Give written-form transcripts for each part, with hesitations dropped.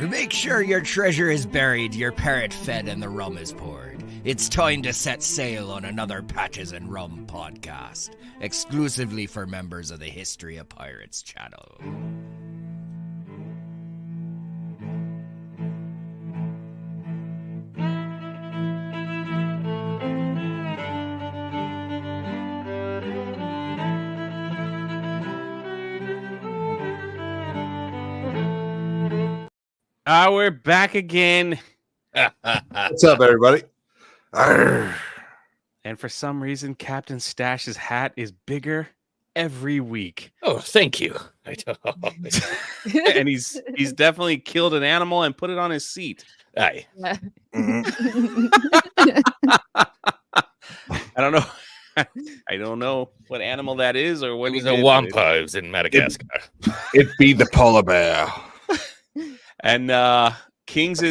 Make sure your treasure is buried, your parrot fed, and the rum is poured. It's time to set sail on another Patches and Rum podcast, exclusively for members of the History of Pirates channel. We're back again. What's up, everybody? Arr. And for some reason, Captain Stash's hat is bigger every week. Oh, thank you. I don't And he's definitely killed an animal and put it on his seat. Aye. Mhm. I don't know. I don't know what animal that is or what It was he a did, wampa. It was in Madagascar. It be the polar bear. And King's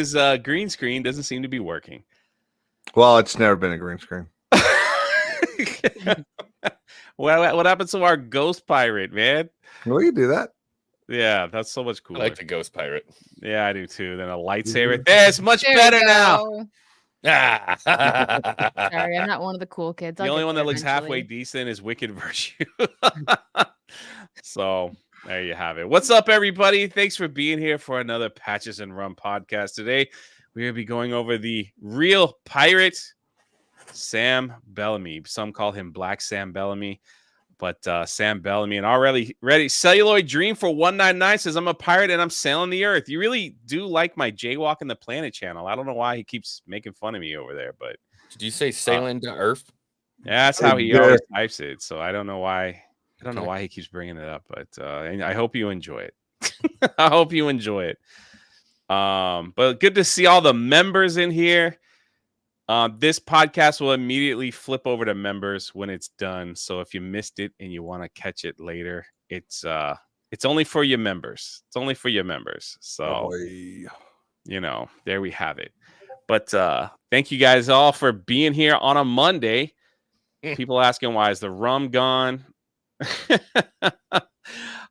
green screen doesn't seem to be working. Well, it's never been a green screen. What happened to our ghost pirate, man? Well, you do that. Yeah, that's so much I cooler. like the ghost pirate. Yeah, I do too. Then a lightsaber. It's much There better we now. go. Ah. Sorry, I'm not one of the cool kids. The I'll only get one that there looks halfway eventually. decent is Wicked Virtue. So there you have it. What's up, everybody? Thanks for being here for another Patches and Rum podcast. Today, we're going to be going over the real pirate, Sam Bellamy. Some call him Black Sam Bellamy, but Sam Bellamy. And already ready. Celluloid Dream for 199 says, I'm a pirate and I'm sailing the earth. You really do like my Jaywalking the Planet channel. I don't know why he keeps making fun of me over there, but Did you say sailing to Earth? yeah, that's how he Yeah. always types it. So I don't know why. I don't know why he keeps bringing it up, but and I hope you enjoy it. I hope you enjoy it. But good to see all the members in here. This podcast will immediately flip over to members when it's done. So if you missed it and you want to catch it later, it's only for your members. It's only for your members. So you know, there we have it. But thank you guys all for being here on a Monday. People asking, why is the rum gone?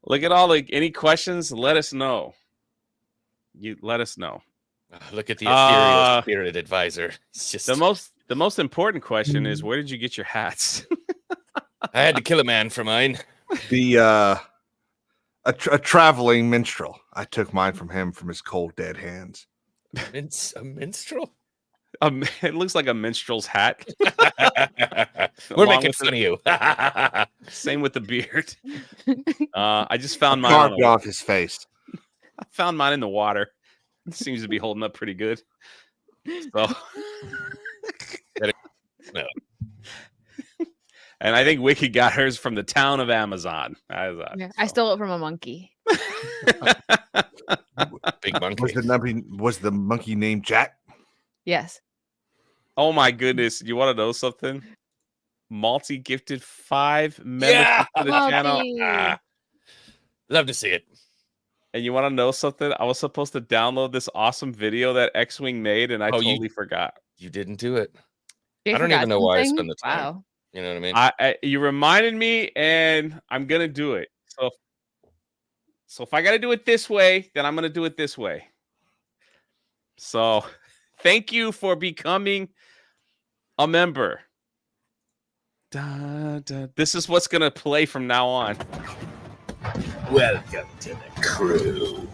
Look at all any questions. Let us know. You let us know. Look at the ethereal spirit advisor. It's just The most important question is, where did you get your hats? I had to kill a man for mine. A traveling minstrel. I took mine from him from his cold, dead hands. A minstrel? It looks like a minstrel's hat. We're Along making with fun of you. Same with the beard. I just found mine. Carved off his face. I found mine in the water. It seems to be holding up pretty good. So, No. and I think Wiki got hers from the town of Amazon. Yeah, I stole it from a monkey. Big monkey. Was the monkey named Jack? Yes. Oh my goodness! You want to know something? Malty gifted 5 members Yeah! to the channel. Malty. Love to see it. And you want to know something? I was supposed to download this awesome video that X-Wing made, and I totally forgot. You didn't do it. You I don't forgot even know why I something? spend the time. Wow. You know what I mean? You reminded me, and I'm gonna do it. So if I got to do it this way, then I'm gonna do it this way. So, thank you for becoming a member. This is what's gonna play from now on. Welcome to the crew.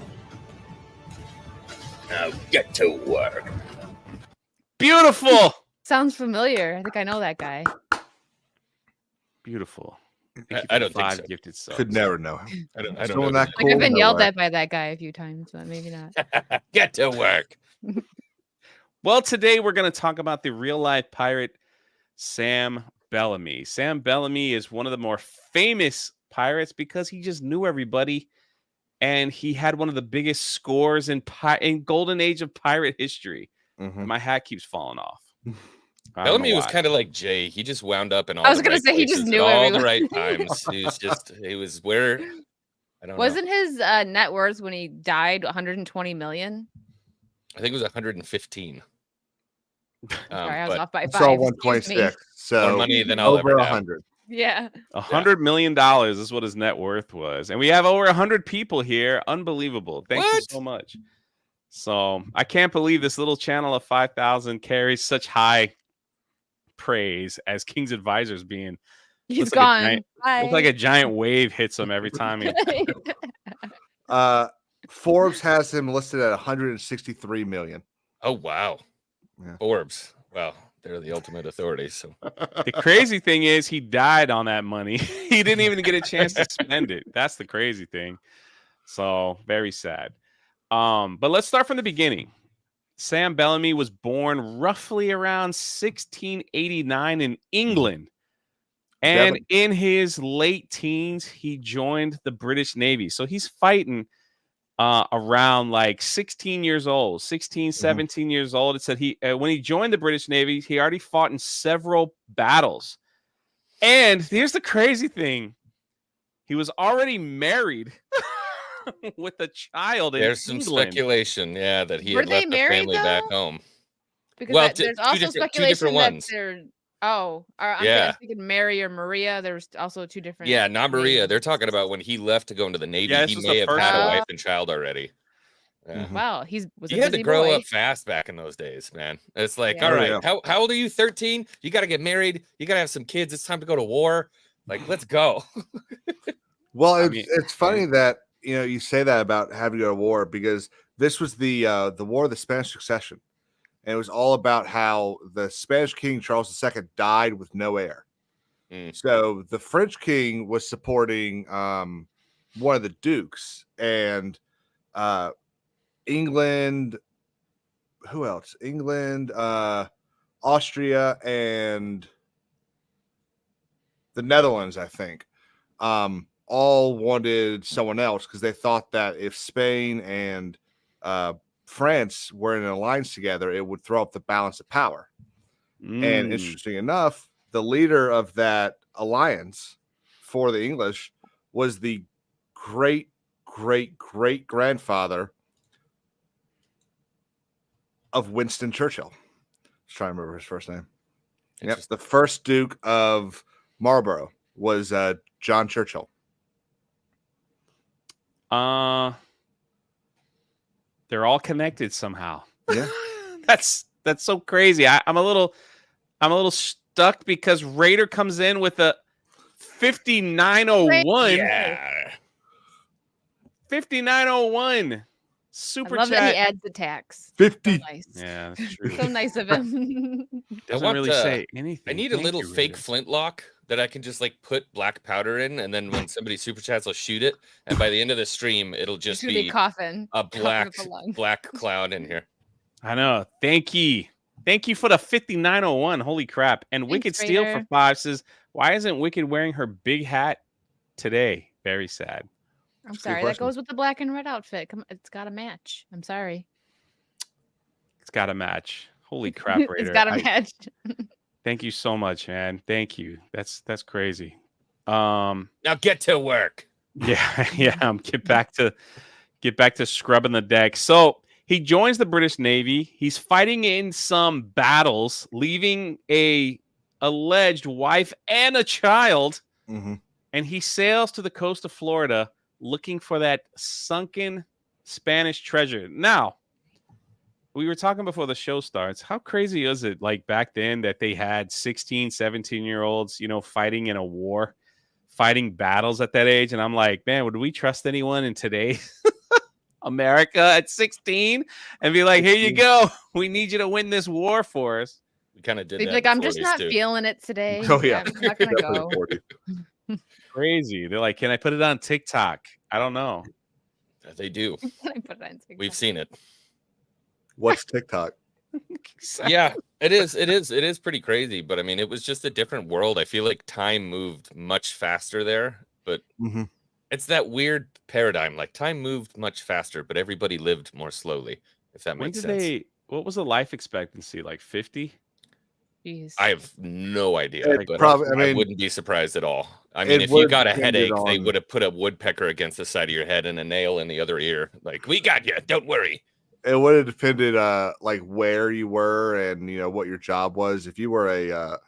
Now get to work. Beautiful. Sounds familiar. I think I know that guy. Beautiful. I don't think 5 so. gifted subs. Could never know him. I don't Someone know. that Like I've been cool? yelled No way. at by that guy a few times, but maybe not. Get to work. Well, today we're going to talk about the real life pirate Sam Bellamy. Sam Bellamy is one of the more famous pirates because he just knew everybody, and he had one of the biggest scores in golden age of pirate history. Mhm. My hat keeps falling off. I don't Bellamy know was why. kind of like Jay. He just wound up in all I was the gonna right say, he just places knew at all everyone. the right times. He was where I don't know. Wasn't his net worth when he died 120 million? I think it was 115. Sorry, I was but off by I 5. saw Excuse me. 126. So more money than I'll ever over have. 100. Yeah. $100 million is what his net worth was, and we have over 100 people here. Unbelievable! Thank you What? so much. So I can't believe this little channel of 5,000 carries such high praise as King's advisors being. He's Looks like a gone. giant, looks like a giant wave hits him every time he. Forbes has him listed at 163 million. Oh wow. Yeah. Forbes. Wow, they're the ultimate authorities. So The crazy thing is he died on that money. He didn't even get a chance to spend it. That's the crazy thing. So very sad. But let's start from the beginning. Sam Bellamy was born roughly around 1689 in England. And in his late teens, he joined the British Navy. So he's fighting around like 16 years old, 16, 17 years old. It said he when he joined the British Navy, he already fought in several battles. And here's the crazy thing. He was already married with a child in there's some England. speculation, that he Were had they left the married, family back though? home. Because Well, there's two also different speculation that ones. they're. Oh, I'm thinking Mary or Maria. There's also two different. Yeah, not Maria. names. They're talking about when he left to go into the Navy. Yeah, this He was may the have first had a one. wife and child already. Yeah. Wow, was He a had busy to grow boy. up fast back in those days, man. It's like, Yeah. all Oh, right, yeah. how old are you? 13? You got to get married. You got to have some kids. It's time to go to war. Like, let's go. Well, mean, it's funny that you say that about having to go to war, because this was the War of the Spanish Succession, and it was all about how the Spanish King Charles II died with no heir. So the French king was supporting one of the dukes, and England. Who else? England, Austria, and the Netherlands, I think. All wanted someone else because they thought that if Spain and France were in an alliance together, it would throw up the balance of power. And interesting enough, the leader of that alliance for the English was the great grandfather of Winston Churchill. Let's try and remember his first name. Yep, the first Duke of Marlborough was John Churchill. They're all connected somehow. Yeah. That's so crazy. I'm a little stuck because Raider comes in with a 5901. Yeah. 5901. Super I love chat. that he adds the tax. 50. So nice. Yeah, that's true. So nice of him. Doesn't really say anything. I need a Thank little you, fake Raider. flintlock that I can just like put black powder in, and then when somebody super chats, I'll shoot it, and by the end of the stream, it'll It's just gonna be coughing. a black Coughing up a lung. black cloud in here. I know. Thank you for the 5901. Holy crap. And Thanks, Wicked Steel for Raider. 5 says, why isn't Wicked wearing her big hat today? Very sad. I'm That's a good sorry. That question. goes with the black and red outfit. Come, it's got to match. I'm sorry. It's got to match. Holy crap, Raider. It's got to match. Thank you so much, man. Thank you. That's crazy. Now get to work. Yeah. Get back to scrubbing the deck. So he joins the British Navy. He's fighting in some battles, leaving a alleged wife and a child. Mm-hmm. And he sails to the coast of Florida looking for that sunken Spanish treasure. Now, we were talking before the show starts. How crazy is it, like back then, that they had 16, 17-year-olds, fighting in a war, fighting battles at that age? And I'm like, man, would we trust anyone in today's America at 16 and be like, here you go. We need you to win this war for us. We kind of did They'd that. be like, in I'm just 40s not too. feeling it today. Oh, yeah. I'm not gonna go. Crazy. They're like, can I put it on TikTok? I don't know. They do. I put it on TikTok. We've seen it. What's TikTok? Yeah, it is pretty crazy, but I mean, it was just a different world. I feel like time moved much faster there, but Mm-hmm. it's that weird paradigm. Like time moved much faster, but everybody lived more slowly, if that When makes did sense. what was the life expectancy? Like 50? Jeez. I have no idea, It but probably- I I mean, wouldn't be surprised at all. I mean, it if you would got a depend headache, they on- would have put a woodpecker against the side of your head and a nail in the other ear. Like, we got you. Don't worry. It would have depended like where you were and what your job was. If you were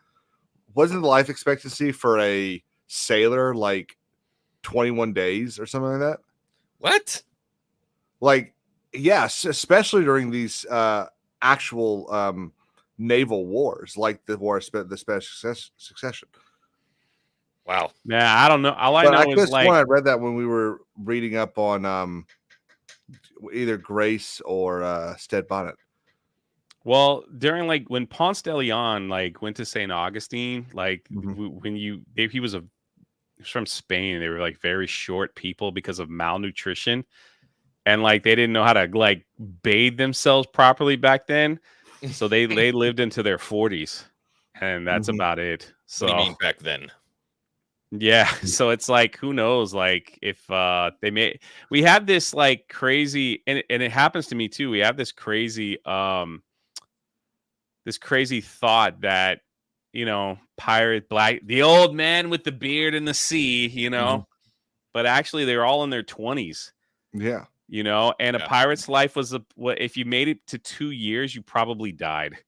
wasn't the life expectancy for a sailor like 21 days or something like that? What? Like Yes, especially during these actual naval wars, like the War of the Spanish Succession. Wow. Yeah, I don't know. All I But I know could is have sworn like, I read that when we were reading up on either Grace or Stead Bonnet. well, during like when Ponce de Leon like went to St. Augustine, like Mhm. when he was from Spain, they were like very short people because of malnutrition, and like they didn't know how to like bathe themselves properly back then, so they lived into their 40s, and that's Mhm. about it. What do you So mean back then? yeah, so it's like who knows, like if they may, we have this like crazy, and it happens to me too. We have this crazy thought that, you know, pirate black, the old man with the beard in the sea, you know, but actually they're all in their 20s, Yeah. you know, and a Yeah. pirate's life was if you made it to 2 years, you probably died.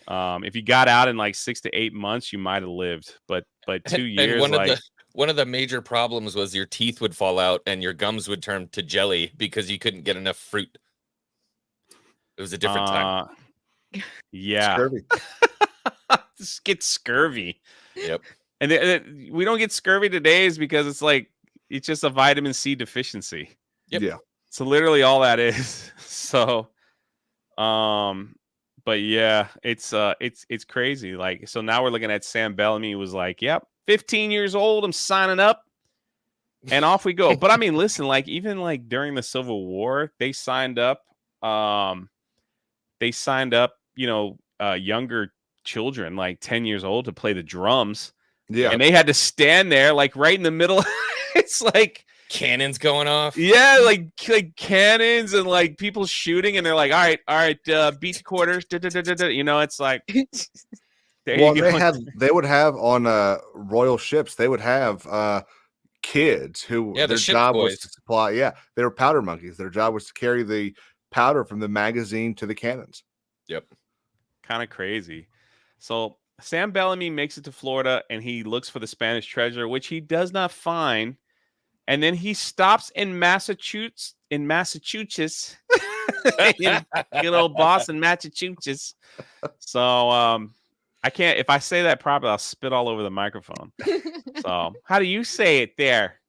If you got out in like 6 to 8 months, you might have lived, but 2 years, And like, one of the major problems was your teeth would fall out and your gums would turn to jelly because you couldn't get enough fruit. It was a different time. Yeah. Scurvy. Just get scurvy. Yep. And we don't get scurvy today is because it's like, it's just a vitamin C deficiency. Yep. Yeah. So literally all that is. So, but yeah, it's crazy. Like, so now we're looking at Sam Bellamy was like, yep, 15 years old, I'm signing up. And off we go. But I mean, listen, like even like during the Civil War, they signed up, you know, younger children, like 10 years old, to play the drums. Yeah. And they had to stand there like right in the middle. It's like Cannons going off. yeah, like cannons and like people shooting, and they're like, all right, beach quarters, you know, it's like there Well, you go. they would have on royal ships, they would have kids who Yeah, the their ship job was boys. to supply. Yeah, they were powder monkeys. Their job was to carry the powder from the magazine to the cannons. Yep. Kind of crazy. So Sam Bellamy makes it to Florida and he looks for the Spanish treasure, which he does not find. And then he stops in Massachusetts, in good old Boston, Massachusetts. So I can't, if I say that properly, I'll spit all over the microphone. So how do you say it there?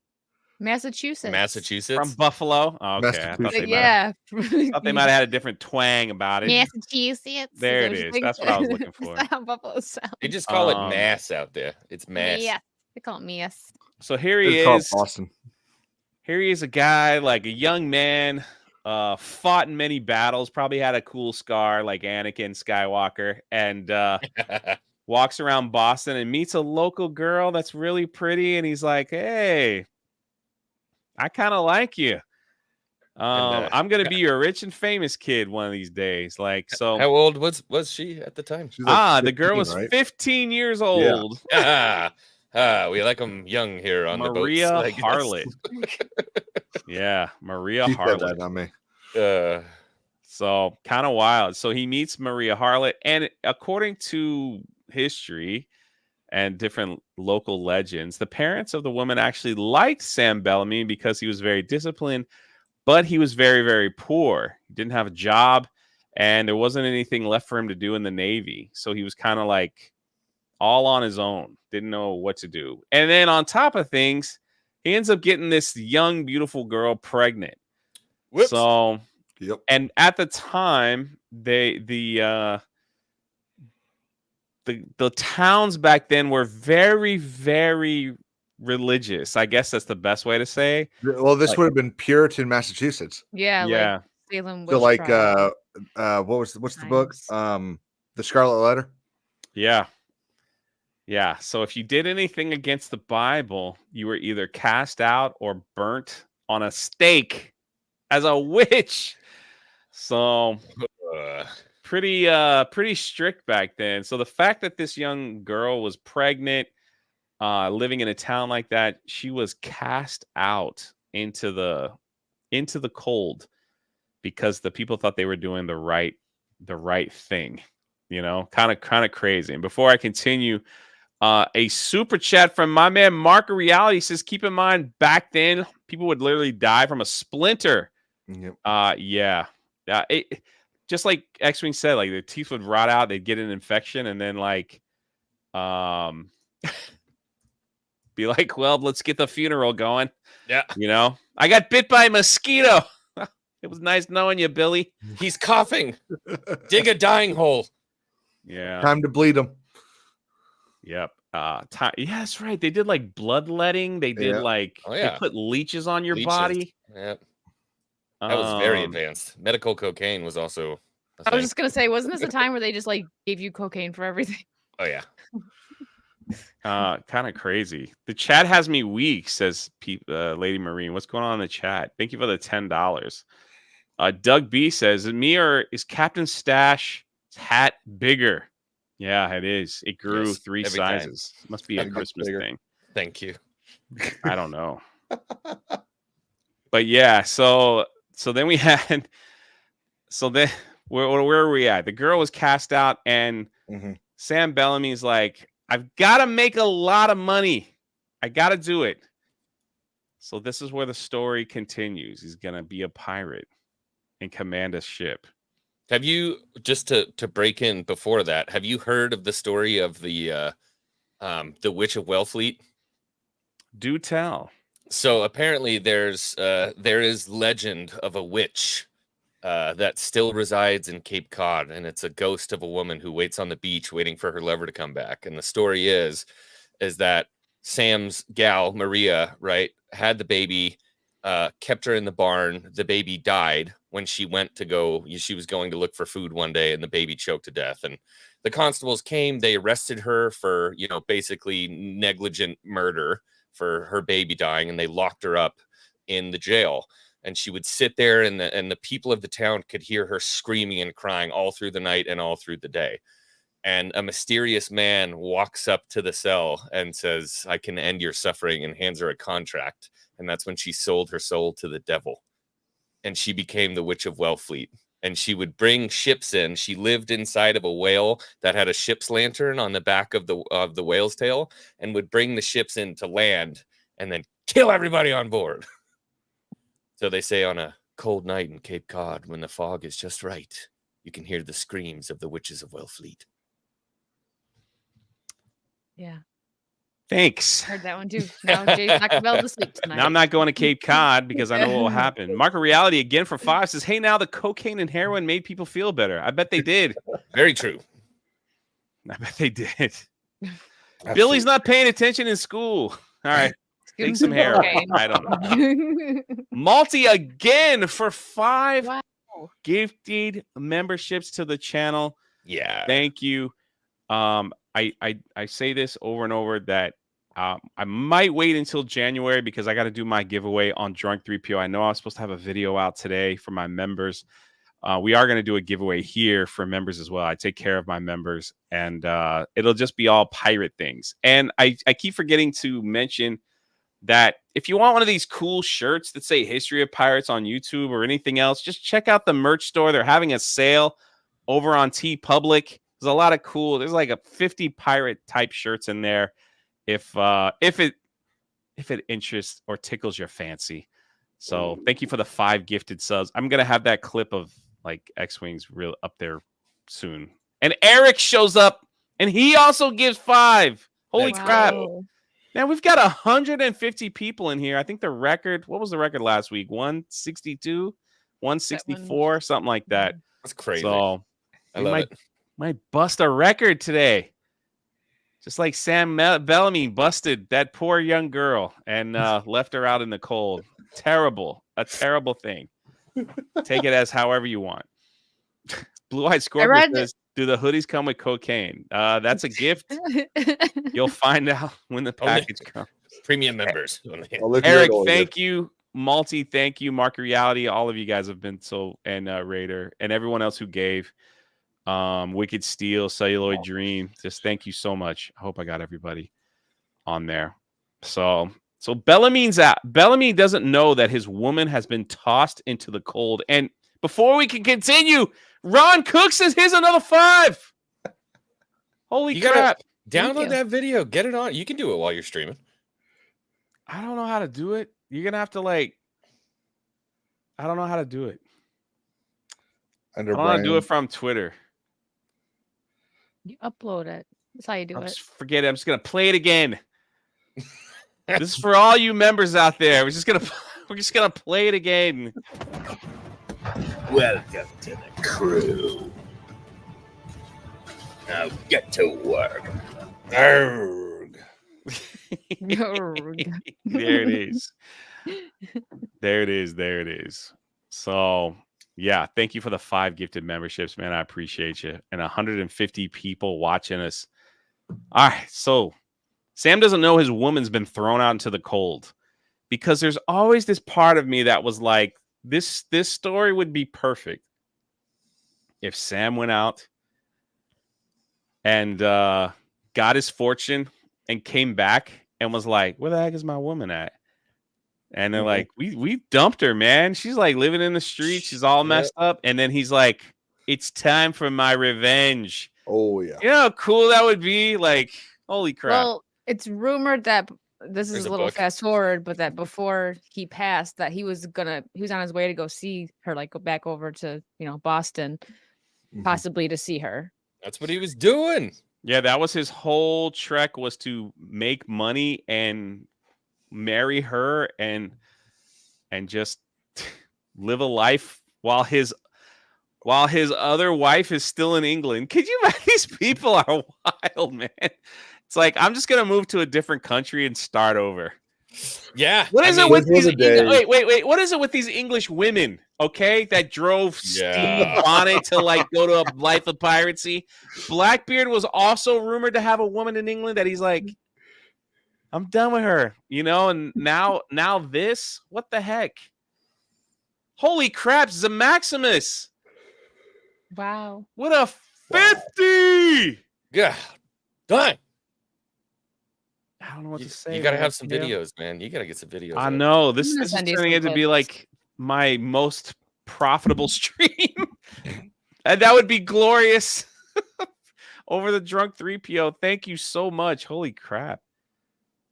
Massachusetts. Massachusetts. From Buffalo? Oh, okay. I thought they Yeah. might have had a different twang about it. Massachusetts. There it is. That's what I was looking for. That's how Buffalo sounds. They just call it Mass out there. It's Mass. Yeah. They call it Mass. So here he It's called is. Boston. Here he is, a guy, like a young man, fought in many battles, probably had a cool scar like Anakin Skywalker, and walks around Boston and meets a local girl that's really pretty, and he's like, hey, I kind of like you. I'm gonna be your rich and famous kid one of these days. Like, so How old was she at the time? She's like the girl 15, was right? 15 years old. We like them young here on Maria the boats. Harlot. Yeah, Maria She said Harlot. that, not me. So kind of wild. So he meets Maria Harlot, and according to history and different local legends, the parents of the woman actually liked Sam Bellamy because he was very disciplined, but he was very, very poor. He didn't have a job, and there wasn't anything left for him to do in the Navy. So he was kind of like all on his own, didn't know what to do. And then on top of things, he ends up getting this young, beautiful girl pregnant. Whoops. So, Yep. and at the time, the towns back then were very, very religious. I guess that's the best way to say. Well, this Like- would have been Puritan Massachusetts. Yeah. Yeah. Like Salem So, witch like, trials. what's the book? Times. The Scarlet Letter. Yeah. Yeah. So if you did anything against the Bible, you were either cast out or burnt on a stake as a witch. So pretty strict back then. So the fact that this young girl was pregnant, living in a town like that, she was cast out into the cold because the people thought they were doing the right thing. You know, kind of crazy. And before I continue, a super chat from my man Mark of Reality says, keep in mind back then people would literally die from a splinter Yep. Yeah. Just like X-Wing said, like their teeth would rot out, they'd get an infection, and then like be like, well, let's get the funeral going. Yeah. You know, I got bit by a mosquito. It was nice knowing you, Billy. He's coughing. Dig a dying hole. Yeah. Time to bleed them. Yep. Yeah, that's right. They did like bloodletting. They did like they put leeches on your body. Yep. That was very advanced. Medical cocaine was also I was just gonna say, wasn't this a time where they just like gave you cocaine for everything? Oh yeah. Kind of crazy. The chat has me weak, says Lady Marine. What's going on in the chat? Thank you for the $10. Doug B says, is Captain Stash's hat bigger? Yeah, it is. It grew 3 sizes. Must be a Christmas thing. Thank you. I don't know. But yeah, so then we had, so then where were we at? The girl was cast out, and Sam Bellamy's like, I've got to make a lot of money. I got to do it. So this is where the story continues. He's going to be a pirate and command a ship. Have you, just to break in before that, have you heard of the story of the Witch of Wellfleet? Do tell. So apparently there is legend of a witch that still resides in Cape Cod, and it's a ghost of a woman who waits on the beach waiting for her lover to come back. And the story is that Sam's gal, Maria, right, had the baby, kept her in the barn. The baby died when she was going to look for food one day, and the baby choked to death. And the constables came, they arrested her for, basically negligent murder for her baby dying, and they locked her up in the jail. And she would sit there, and the people of the town could hear her screaming and crying all through the night and all through the day. And a mysterious man walks up to the cell and says, I can end your suffering, and hands her a contract. And that's when she sold her soul to the devil. And she became the Witch of Wellfleet. And she would bring ships in. She lived inside of a whale that had a ship's lantern on the back of the whale's tail, and would bring the ships in to land and then kill everybody on board. So they say on a cold night in Cape Cod, when the fog is just right, you can hear the screams of the Witches of Wellfleet. Yeah. Thanks. Heard that one too. Now Jay's not gonna be able to sleep tonight. Now I'm not going to Cape Cod because I know what will happen. Market Reality again for 5 says, hey, now the cocaine and heroin made people feel better. I bet they did. Very true. I bet they did. Billy's not paying attention in school. All right. Take some heroin. I don't know. Malty again for 5 gifted memberships to the channel. Yeah. Thank you. I say this over and over that I might wait until January because I got to do my giveaway on Drunk 3PO. I know I was supposed to have a video out today for my members. We are going to do a giveaway here for members as well. I take care of my members, and it'll just be all pirate things. And I keep forgetting to mention that if you want one of these cool shirts that say History of Pirates on YouTube or anything else, just check out the merch store. They're having a sale over on TeePublic. There's a lot of cool. There's like a 50 pirate type shirts in there. If it interests or tickles your fancy. So thank you for the 5 gifted subs. I'm gonna have that clip of like X-Wings real up there soon. And Eric shows up and he also gives 5. Holy crap. Now we've got 150 people in here. I think the record, what was the record last week? 162, 164, something like that. That's crazy. So I love it. Might bust a record today. Just like Sam Bellamy busted that poor young girl and left her out in the cold. A terrible thing. Take it as however you want. Blue-Eyed Scorpion says, do the hoodies come with cocaine? That's a gift. You'll find out when the package comes. Premium members. Eric, thank you. Malty, thank you. Market Reality, all of you guys have been so, and Raider, and everyone else who gave. Wicked Steel, Celluloid Dream. Just thank you so much. I hope I got everybody on there. So Bellamy's out. Bellamy doesn't know that his woman has been tossed into the cold. And before we can continue, Ron Cook says, here's another 5. Holy crap. Download that video. Get it on. You can do it while you're streaming. I don't know how to do it. You're going to have to I don't know how to do it. Under I don't know how to do brand. it from Twitter. You upload it. That's how you do it. Just forget it. I'm just gonna play it again. This is for all you members out there. We're just gonna play it again. Welcome to the crew. Now get to work. Arrgh. There it is. There it is. There it is. So, yeah, thank you for the 5 gifted memberships, man. I appreciate you. And 150 people watching us. All right. So, Sam doesn't know his woman's been thrown out into the cold because there's always this part of me that was like, this story would be perfect if Sam went out and got his fortune and came back and was like, where the heck is my woman at? And they're like, we dumped her, man. She's like living in the street. She's all messed up. And then he's like, it's time for my revenge. Oh, yeah. You know how cool that would be? Like, holy crap. Well, it's rumored that this There's is a a little book. fast forward, but that before he passed, that he was on his way to go see her, like go back over to, Boston, possibly to see her. That's what he was doing. Yeah, that was his whole trek, was to make money and marry her and just live a life while his other wife is still in England. Could you imagine? These people are wild, man. It's like, I'm just gonna move to a different country and start over. Yeah. What is it with those these? were the days. Wait. What is it with these English women? Okay, that drove Yeah. Steve Bonnet to like go to a life of piracy. Blackbeard was also rumored to have a woman in England that he's like, I'm done with her, And now this, what the heck? Holy crap, Zamaximus! Wow. What a 50! Yeah. Done. I don't know what to say. You gotta man. have some videos, man. You gotta get some videos. I up. know this I'm gonna is send you turning some into be clips. like my most profitable stream, and that would be glorious. Over the drunk 3PO. Thank you so much. Holy crap.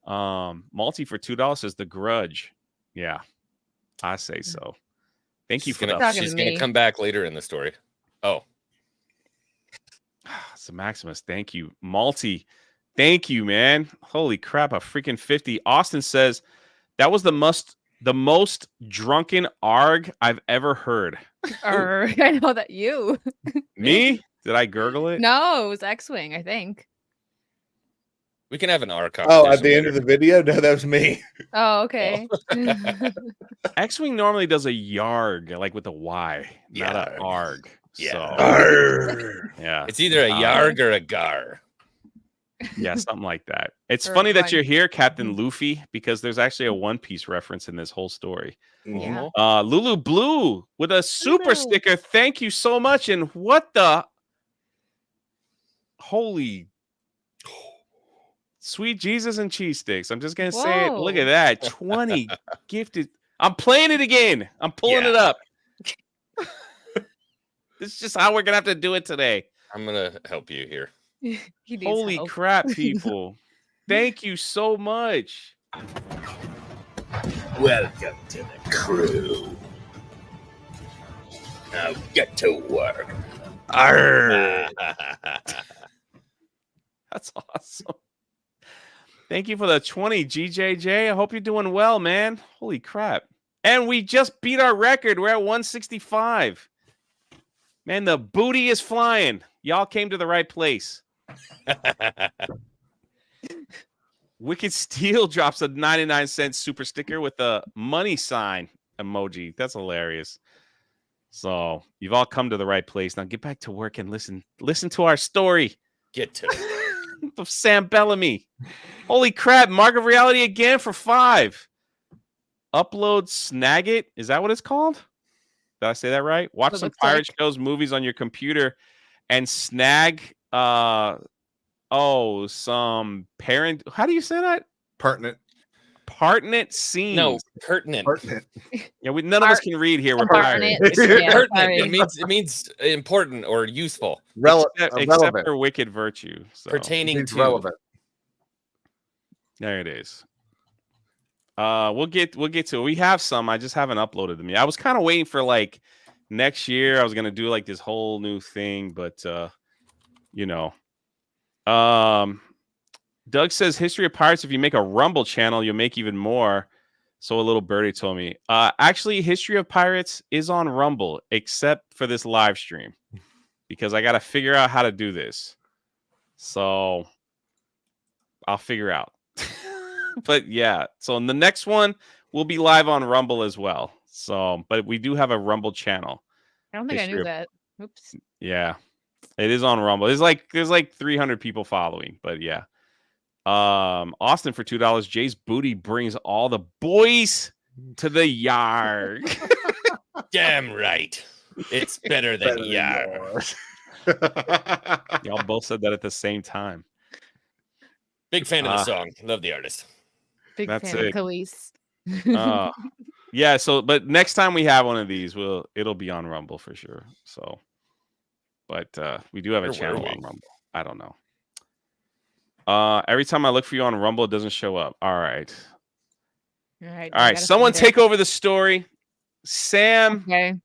Multi for $2 says The Grudge. Yeah, I say so. Thank you for that. Talking She's to gonna me. come back later in the story. Oh, So Maximus, thank you. Multi, thank you, man. Holy crap, a freaking 50. Austin says that was the most drunken arg I've ever heard. Or I know that you. Me? Did I gurgle it? No, it was X-Wing, I think. we can have an R Oh, at the competition end of the video? No, that was me. Oh, okay. X-Wing normally does a yarg, like with a Y, not a Yarg. arg. Yeah. So, Arr. yeah. It's either a yarg or a gar. Yeah, something like that. It's Or funny that one. you're here, Captain Luffy, because there's actually a One Piece reference in this whole story. Yeah. Lulu Blue with a super Lulu. sticker. Thank you so much. And what the holy sweet Jesus and cheese sticks. I'm just gonna say it. Look at Whoa. that. 20 gifted. I'm playing it again. I'm pulling Yeah. it up. This is just how we're gonna have to do it today. I'm gonna help you here. He needs Holy help. crap, people. Thank you so much. Welcome to the crew. Now get to work. Arr. That's awesome. Thank you for the 20, GJJ. I hope you're doing well, man. Holy crap. And we just beat our record. We're at 165. Man, the booty is flying. Y'all came to the right place. Wicked Steel drops a 99-cent super sticker with a money sign emoji. That's hilarious. So you've all come to the right place. Now get back to work and listen to our story Get to it. of Sam Bellamy. Holy crap. Mark of Reality again for 5. Upload Snagit. Is that what it's called? Did I say that right? Watch It some looks pirate like. shows, movies on your computer, and snag some parent. How do you say that? Pertinent. Pertinent scenes. No, pertinent. Pertinent. Yeah, none of us can read here. We're Pertinent. pirates. Yeah, Pertinent. sorry. It means important or useful, Except Relevant. for wicked virtue. So. pertaining It's to. relevant. There it is. We'll get to it. We have some. I just haven't uploaded them yet. I was kind of waiting for like next year. I was gonna do like this whole new thing, but you know. Doug says History of Pirates. If you make a Rumble channel, you'll make even more. So a little birdie told me. Actually, History of Pirates is on Rumble, except for this live stream, because I got to figure out how to do this. So I'll figure out. But yeah, so in the next one, we'll be live on Rumble as well. So, but we do have a Rumble channel. I don't think I knew that. Oops. Yeah, it is on Rumble. There's like 300 people following, but yeah. Austin for $2. Jay's booty brings all the boys to the yard. Damn right. It's better than yard. Y'all both said that at the same time. Big fan of the song. Love the artist. Big That's fan it. of Khalees. Yeah, so but next time we have one of these, it'll be on Rumble for sure. So but we do have a channel on Rumble. I don't know. Every time I look for you on Rumble, it doesn't show up. All right. All right. All right. Someone take over the story. Sam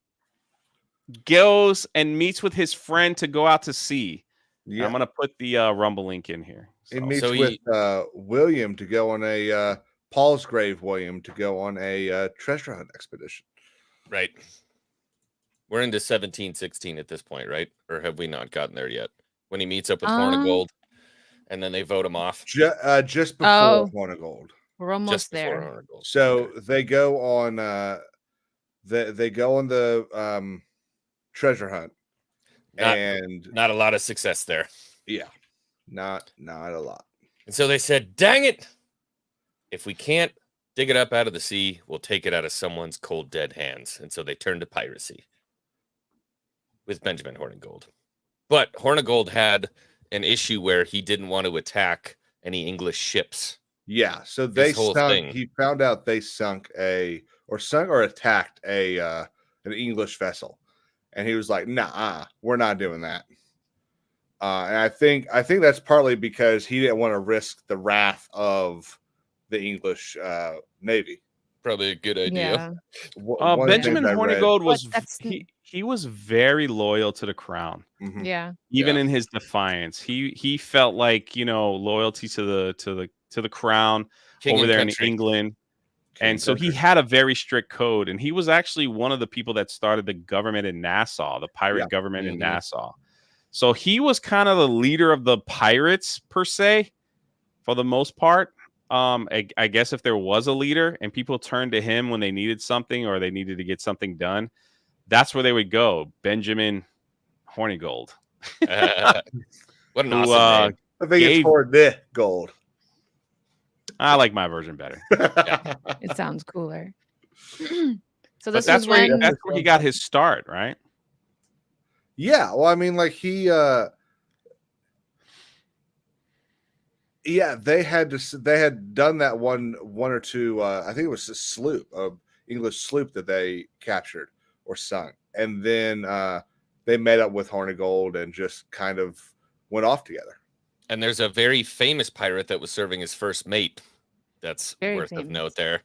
goes and meets with his friend to go out to sea. Yeah. I'm going to put the Rumble link in here. He meets with William to go on a Paulsgrave William to go on a treasure hunt expedition. Right. We're into 1716 at this point, right? Or have we not gotten there yet? When he meets up with Hornigold. And then they vote him off. Just before Hornigold. We're almost there. So they go on they go on the treasure hunt. And not a lot of success there. Yeah. Not a lot. And so they said, dang it. If we can't dig it up out of the sea, we'll take it out of someone's cold dead hands. And so they turned to piracy with Benjamin Hornigold. But Hornigold had an issue where he didn't want to attack any English ships. Yeah, so they sunk. He found out they sunk or attacked an English vessel, and he was like, "Nah, we're not doing that." And I think that's partly because he didn't want to risk the wrath of the English Navy. Probably a good idea. Yeah. Benjamin Hornigold was he was very loyal to the crown. Mm-hmm. Yeah. Even in his defiance, he felt like, loyalty to the crown over there in England. And so he had a very strict code, and he was actually one of the people that started the government in Nassau, the pirate government in Nassau. So he was kind of the leader of the pirates per se, for the most part. I guess if there was a leader and people turned to him when they needed something or they needed to get something done, that's where they would go. Benjamin Hornigold. What an awesome name. I think it's for the gold. I like my version better. Yeah. It sounds cooler. So that's where he got his start, right? Yeah. Well, I mean, like he they had done that one or two. I think it was a sloop, English sloop that they captured or sunk, and then they met up with Hornigold and just kind of went off together. And there's a very famous pirate that was serving as first mate. That's worth of note there.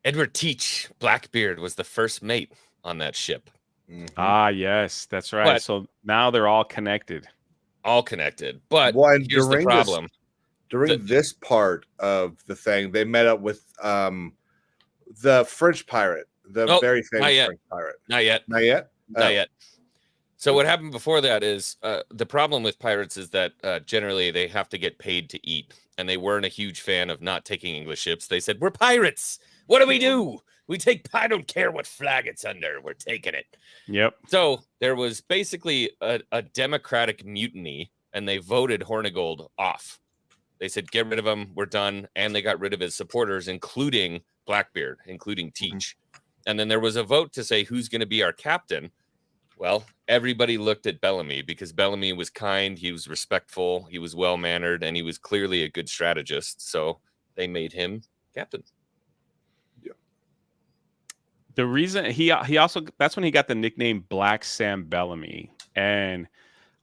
Edward Teach, Blackbeard, was the first mate on that ship. Mm-hmm. Ah, yes, that's right. So now they're all connected. But here's the problem. During this part of the thing, they met up with the French pirate, very famous French pirate. Not yet. So what happened before that is the problem with pirates is that generally they have to get paid to eat, and they weren't a huge fan of not taking English ships. They said, "We're pirates. What do? We take. I don't care what flag it's under. We're taking it." Yep. So there was basically a democratic mutiny, and they voted Hornigold off. They said, "Get rid of him. We're done." And they got rid of his supporters, including Blackbeard, including Teach. And then there was a vote to say who's going to be our captain. Well, everybody looked at Bellamy because Bellamy was kind, he was respectful, he was well-mannered, and he was clearly a good strategist. So they made him captain. Yeah. The reason he also, that's when he got the nickname Black Sam Bellamy. And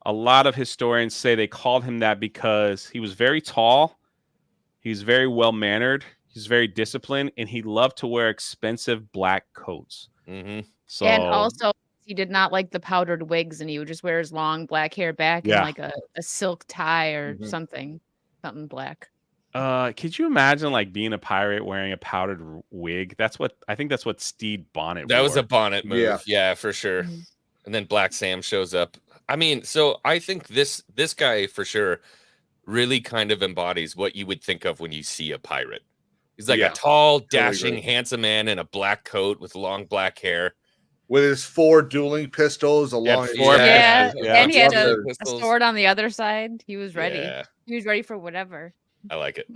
a lot of historians say they called him that because he was very tall, he was very well-mannered, He's very disciplined, and he loved to wear expensive black coats. Mm-hmm. So And also, he did not like the powdered wigs, and he would just wear his long black hair back and Yeah. like a silk tie or Mhm. something black. could you imagine like being a pirate wearing a powdered wig? I think that's what Stede Bonnet That was wore. a Bonnet move. Yeah. Yeah, for sure. Mhm. And then Black Sam shows up. I mean, so I think this guy for sure really kind of embodies what you would think of when you see a pirate. He's like Yeah, a tall, totally dashing, agree. handsome man in a black coat with long black hair. With his 4 dueling pistols along his four Yeah, pistols, yeah. and he had Love a pistols. sword on the other side. He was ready. Yeah, He was ready for whatever. I like it.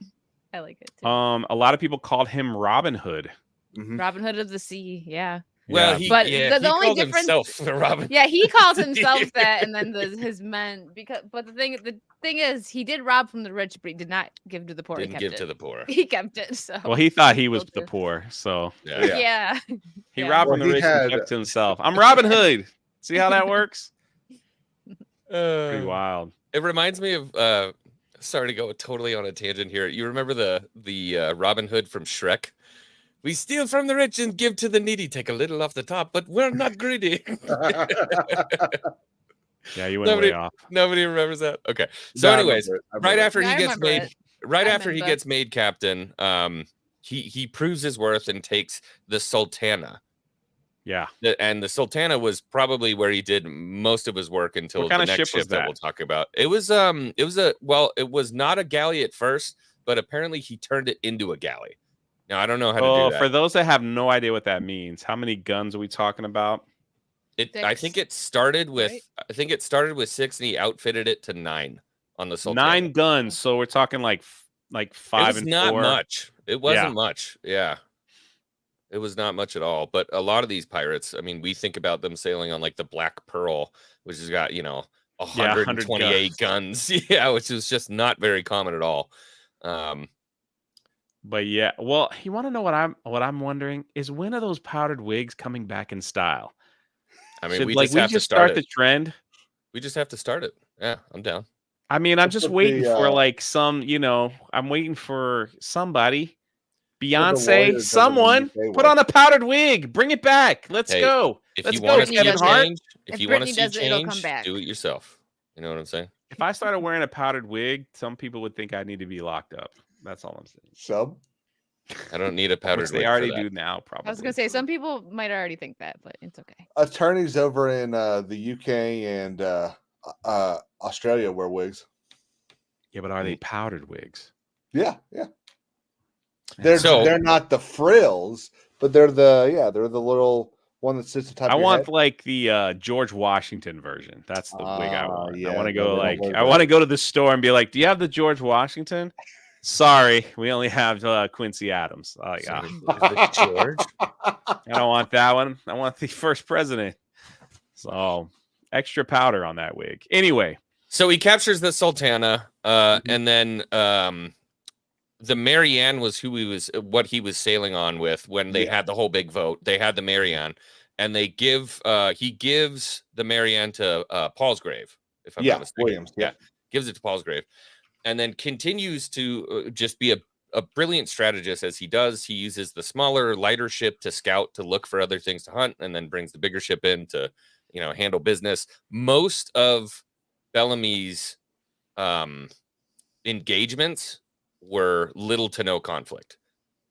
I like it too. A lot of people called him Robin Hood. Mhm. Robin Hood of the Sea. Yeah. Well, Yeah. he, But yeah, the he only called difference- himself the Robin. Yeah, he calls himself that, and then his men. But the thing is, he did rob from the rich, but he did not give to the poor. Didn't he kept give it. to the poor. He kept it. So Well, he thought he was still the did. poor, so Yeah. Yeah. he Yeah. robbed Well, from the he rich and had- kept to himself. I'm Robin Hood. See how that works? Pretty Uh, wild. It reminds me of sorry to go totally on a tangent here. You remember the Robin Hood from Shrek? We steal from the rich and give to the needy. Take a little off the top, but we're not greedy. Yeah, you went way off. Nobody remembers that. Okay. So, No, I anyways, remember it. I right remember it. after Yeah, he I gets remember made, it. right I after he remember. gets made captain, he proves his worth and takes the Sultana. Yeah. And the Sultana was probably where he did most of his work until What kind the of next ship was ship that that? we'll talk about. It was it was not a galley at first, but apparently he turned it into a galley. Now I don't know how to do that. For those that have no idea what that means, how many guns are we talking about? I think 6, it started with right? I think it started with 6 and he outfitted it to 9 on the Sultana. 9 guns, so we're talking like It 5 was and not 4. much. It wasn't Yeah. much. Yeah. It was not much at all. But a lot of these pirates, I mean, we think about them sailing on like the Black Pearl, which has got, 128 guns. Yeah, which is just not very common at all. But yeah, well, you want to know what I'm wondering is when are those powdered wigs coming back in style? I mean, Should, we like, just have to start start the it. trend? We just have to start it. Yeah, I'm down. I mean, I'm Let's just put waiting the, for like some, I'm waiting for somebody. the Beyonce, lawyers over in someone the UK put on a powdered wig. Bring it back. Let's Hey, go. If Let's you go, want to Britney see Kevin does a it. Hart. change, if If you want to Britney see does it, it'll come change, back. do it yourself. You know what I'm saying? If I started wearing a powdered wig, some people would think I need to be locked up. That's all I'm saying. Sub. I don't need a powdered Which wig. they already for that. do now, probably. I was gonna say some people might already think that, but it's okay. Attorneys over in the UK and Australia wear wigs. Yeah, but are they powdered wigs? Yeah, yeah. So- They're not the frills, but they're the little one that sits atop I your want head. like the George Washington version. That's the wig I want. yeah, I want to no, go they don't like wear I want to those. go to the store and be like, "Do you have the George Washington?" Sorry, we only have Quincy Adams. Like, Sorry, ah, is it George? I don't want that one. I want the first president. So extra powder on that wig. Anyway, So he captures the Sultana, and then the Marianne was what he was sailing on with when they had the whole big vote. They had the Marianne, and he gives the Marianne to Palsgrave, if I'm not mistaken. Williams. Yeah. Gives it to Palsgrave, and then continues to just be a brilliant strategist as he does. He uses the smaller, lighter ship to scout, to look for other things to hunt, and then brings the bigger ship in to, handle business. Most of Bellamy's engagements were little to no conflict.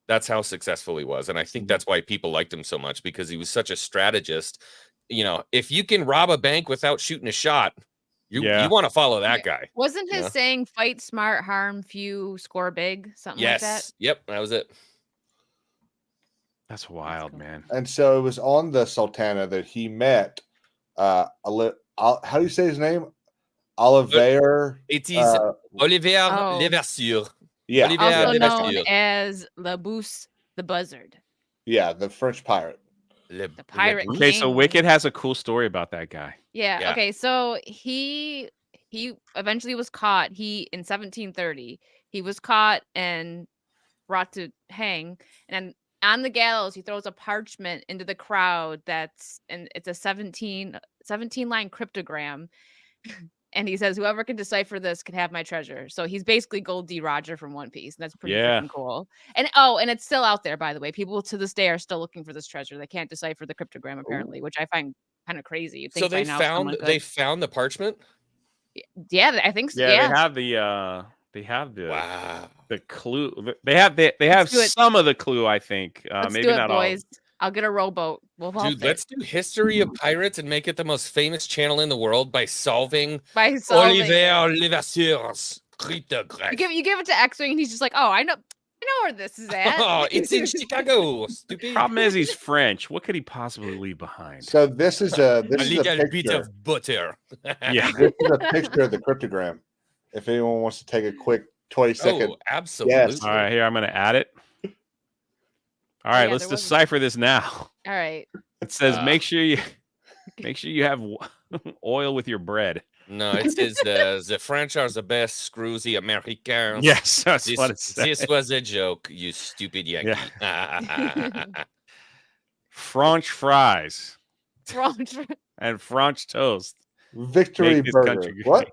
That's how successful he was. And I think that's why people liked him so much, because he was such a strategist. If you can rob a bank without shooting a shot, you want to follow that guy. Wasn't his Yeah. saying "fight smart, harm few, score big"? Something like that. Yes. Yep. That was it. that's wild, man. And so it was on the Sultana that he met how do you say his name? Olivier. It is Olivier Oh. Levasseur. Yeah, Olivier Also Yeah, that's known you. as La Bouse the Buzzard, yeah, the French pirate. the pirate. Okay, so king. Wicked has a cool story about that guy. Yeah. Yeah. Okay. So he eventually was caught. In 1730 he was caught and brought to hang. And on the gallows, he throws a parchment into the crowd. And it's a 17 line cryptogram. and he says, "Whoever can decipher this can have my treasure." So he's basically Gold D. Roger from One Piece. And that's pretty Yeah. freaking cool. And it's still out there, by the way. People to this day are still looking for this treasure. They can't decipher the cryptogram apparently, which I find kind of crazy. You'd think So by now someone they could. found the parchment. Yeah, I think so. Yeah, Yeah, they have the Wow. the clue. They have do it. some of the clue, I think. Let's Maybe do it, not all. boys. I'll get a rowboat. We'll vault Dude, it. let's do history of pirates and make it the most famous channel in the world by solving By solving it. Oliver Levasseur's cryptogram. You give it to X-Wing, and he's just like, "Oh, I know where this is at." Oh, it's in Chicago. Stupid. Problem is he's French. What could he possibly leave behind? So this is a A little bit picture. of butter. Yeah. This is a picture of the cryptogram. If anyone wants to take a quick 20-second. Oh, absolutely. Yes. All right, here I'm going to add it. All right, Yeah, let's there was- decipher this now. All right. It says Uh, make sure you have oil with your bread. No, it says the French are the best. Screw the Americans. Yes, that's This, what it says. this was a joke, you stupid Yankee. French fries French. and French toast. Victory Make this Burger. country great. What?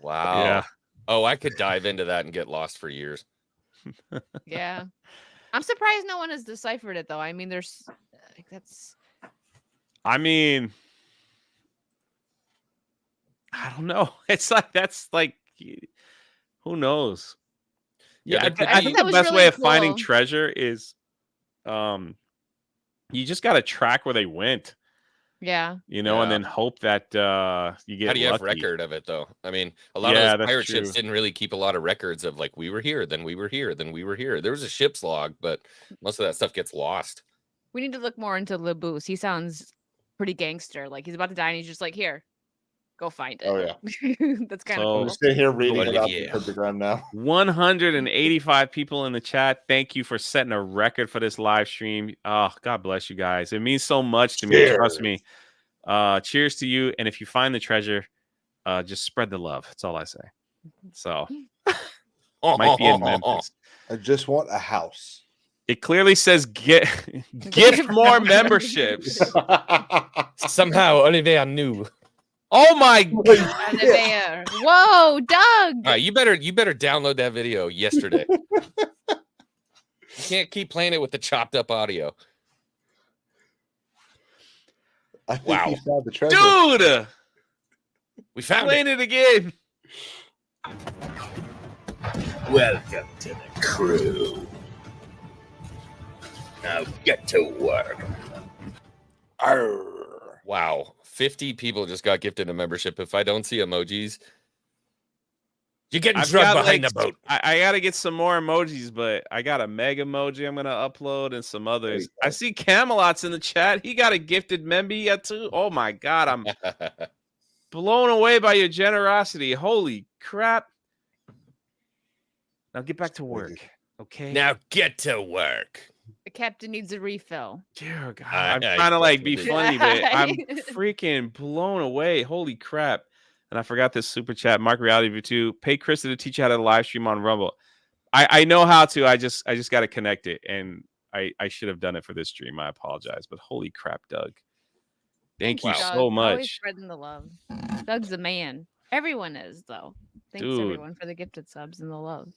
Wow. Yeah. Oh, I could dive into that and get lost for years. Yeah. I'm surprised no one has deciphered it though. I mean, there's like that's I mean, I don't know. It's like that's like, who knows? Yeah, Yeah, the- I I think thought the that was best really way of finding cool. treasure is, you just got to track where they went, yeah. and Yeah. then hope that you get How do you have lucky. record of it though? I mean, a lot Yeah, of those that's pirate ships true. didn't really keep a lot of records of like we were here, then we were here, then we were here. There was a ship's log, but most of that stuff gets lost. We need to look more into Laboose. He sounds pretty gangster. Like he's about to die and he's just like, "Here, go find it." Oh, yeah. That's kind So- of I'm cool. just sitting here reading Olivier. about the cryptogram now. 185 people in the chat. Thank you for setting a record for this live stream. Oh, God bless you guys. It means so much to me. Trust me. Cheers to you. And if you find the treasure, just spread the love. That's all I say. So might be in Memphis. I just want a house. It clearly says gift more memberships. Somehow Olivier knew. Oh my And the bear. Whoa, Doug! All right, you better download that video yesterday. You can't keep playing it with the chopped up audio. I think Wow. he found the treasure. dude! We found Playing it. it again. Welcome to the crew. Now get to work. Arr. Wow. 50 people just got gifted a membership. If I don't see emojis, you're getting I've drugged got, behind like, the boat. I got to get some more emojis, but I got a meg emoji I'm going to upload and some others. I see Camelot's in the chat. He got a gifted member too. Oh my God. I'm blown away by your generosity. Holy crap. Now get back to work. Okay. Now get to work. The captain needs a refill. Dear God. I- I'm I trying to like be definitely funny, but I'm freaking blown away. Holy crap. And I forgot this super chat. Mark Reality View 2. Pay Krista to teach you how to live stream on Rumble. I know how to. I just got to connect it. And I should have done it for this stream. I apologize. But holy crap, Doug. Thank you Doug. so Always much. spreading the love. Doug's the man. Everyone is, though. Thanks Dude. everyone for the gifted subs and the love.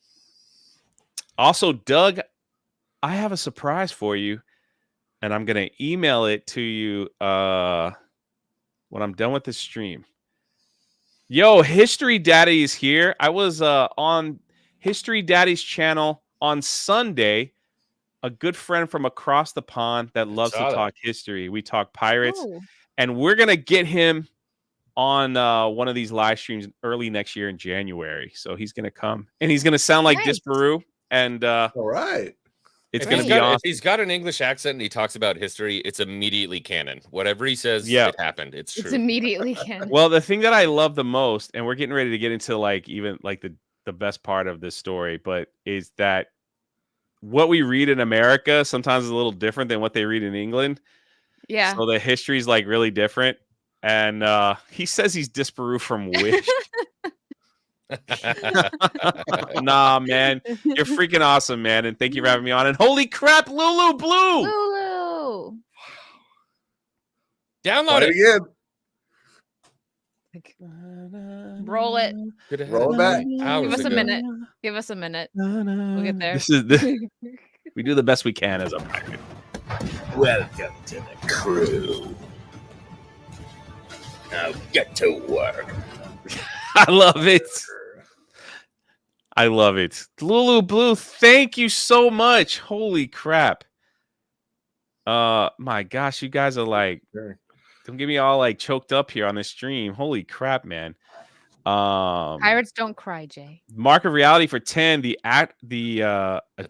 Also, Doug, I have a surprise for you. And I'm going to email it to you when I'm done with this stream. Yo, History Daddy is here. I was on History Daddy's channel on Sunday. A good friend from across the pond that loves to saw that. talk history. We talk pirates. Oh, And we're going to get him on one of these live streams early next year in January. So he's going to come. And he's going to sound like Nice. Disparu. And All right. it's If going he's to be got- awesome. If he's got an English accent and he talks about history, it's immediately canon. Whatever he says, Yeah. it happened. It's true. it's immediately canon. Well, the thing that I love the most, and we're getting ready to get into like even like the best part of this story, but is that what we read in America sometimes is a little different than what they read in England. Yeah. So the history is like really different. And he says he's Disparu from Wish. Nah, man. You're freaking awesome, man. And thank you for having me on. And holy crap, Lulu Blue. Lulu. Download Play it it. again. Like, Roll it. Could've Roll had it back. hours Give us a ago. minute. Give us a minute. We'll get there. This is we do the best we can as a pirate. Welcome to the crew. Now get to work. I love it. I love it. Lulu Blue, thank you so much. Holy crap. My gosh, you guys are like, don't get me all like choked up here on this stream. Holy crap, man. Pirates don't cry, Jay. Mark of Reality for 10. That's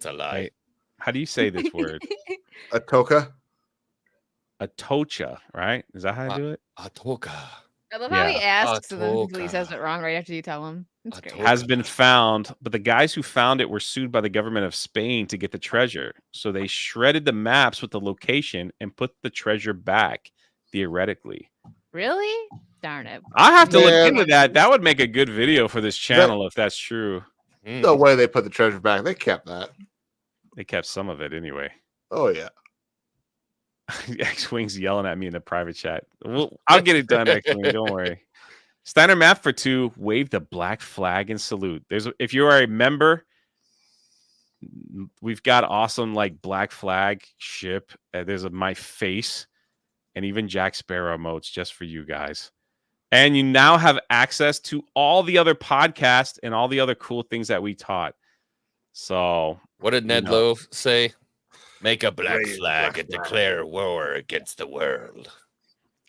a lie. wait, how do you say this word? Atoka. Atocha, right? Is that how I do it? Atoka. I love how he Yeah. asks and then he says Atoka. it wrong right after you tell him. It's great. Atoka. Has been found, but the guys who found it were sued by the government of Spain to get the treasure. So they shredded the maps with the location and put the treasure back, theoretically. Really? Darn it. I have to Yeah. look into that. That would make a good video for this channel if that's true. No way they put the treasure back. They kept that. They kept some of it anyway. Oh yeah. X-Wing's yelling at me in the private chat. I'll get it done, X-Wing. Don't worry. Steiner Map for 2. Wave the black flag and salute. If you are a member, we've got awesome like black flag ship. There's my face and even Jack Sparrow emotes just for you guys. And you now have access to all the other podcasts and all the other cool things that we taught. So What did Ned know. Lowe say? Make a black Raise the flag black and flag. declare war against the world.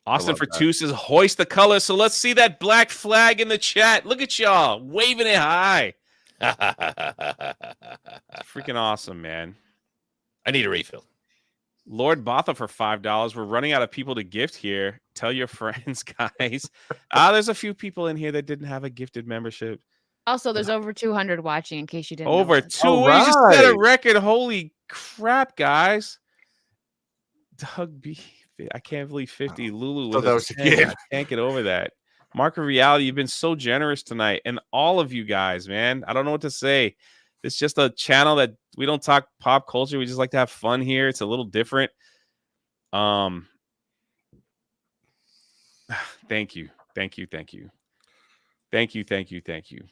Austin love for that. 2 says hoist the color. So let's see that black flag in the chat. Look at y'all waving it high. Freaking awesome, man. I need a refill. Lord Botha for $5. We're running out of people to gift here. Tell your friends, guys. There's a few people in here that didn't have a gifted membership. Also, there's over 200 watching in case you didn't Over know. 2. All We just set a right. record. Holy crap, guys. Doug B. I can't believe 50. Lulu So with that a was a 10. gift. I can't get over that. Mark of Reality, you've been so generous tonight. And all of you guys, man. I don't know what to say. It's just a channel that we don't talk pop culture. We just like to have fun here. It's a little different. Thank you. Thank you. Thank you. Thank you. Thank you. Thank you.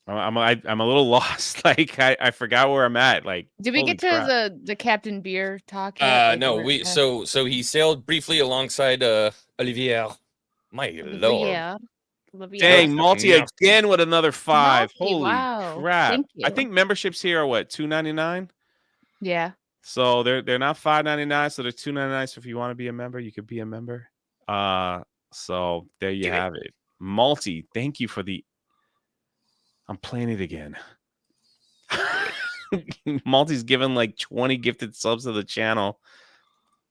I'm a little lost. Like I forgot where I'm at. Like, Did we holy get to crap. the Captain Beer talk? yet? Like, No, we're- so he sailed briefly alongside Olivier. My lord. Yeah. Olivia. Dang, multi Nasty. again with another 5. Multi, Holy wow. crap. Thank I you. think memberships here are what, $2.99? Yeah. So they're not $5.99, so they're $2.99. So if you want to be a member, you could be a member. So there you have it. Multi, thank you for the I'm playing it again. Multi's given like 20 gifted subs to the channel.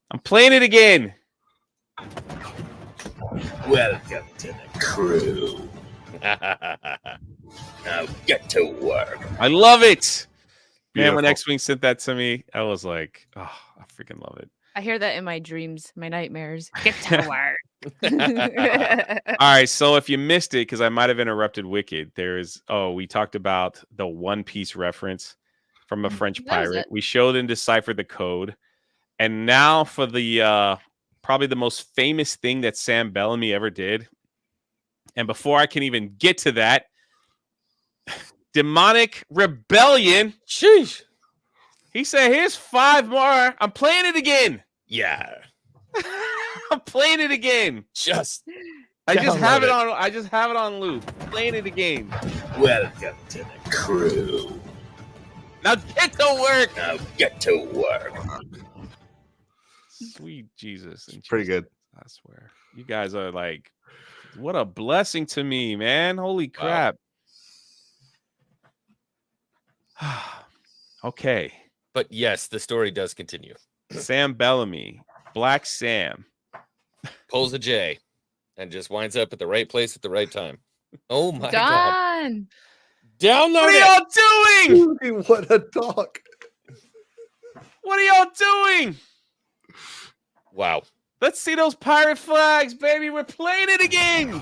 I'm playing it again. Welcome to the crew. Now get to work. I love it. Man, when Beautiful. X-Wing sent that to me, I was like, oh, I freaking love it. I hear that in my dreams, my nightmares. Get to work. All right, so if you missed it, because I might have interrupted Wicked, we talked about the One Piece reference from a French That was pirate. it. We showed and deciphered the code. And now for the probably the most famous thing that Sam Bellamy ever did. And before I can even get to that, Demonic Rebellion. Sheesh. He said, here's 5 more. I'm playing it again. Yeah. I'm playing it again. I just have it on. I just have it on loop. Playing it again. Welcome to the crew. Now get to work. Now get to work. Sweet Jesus. And Pretty Jesus, good. I swear. You guys are like, what a blessing to me, man. Holy Wow. crap. Okay. But yes, the story does continue. Sam Bellamy, Black Sam. Pulls a J and just winds up at the right place at the right time. Oh my god. Done. Download What are it. y'all doing? What a dog. What are y'all doing? Wow. Let's see those pirate flags, baby. We're playing it again.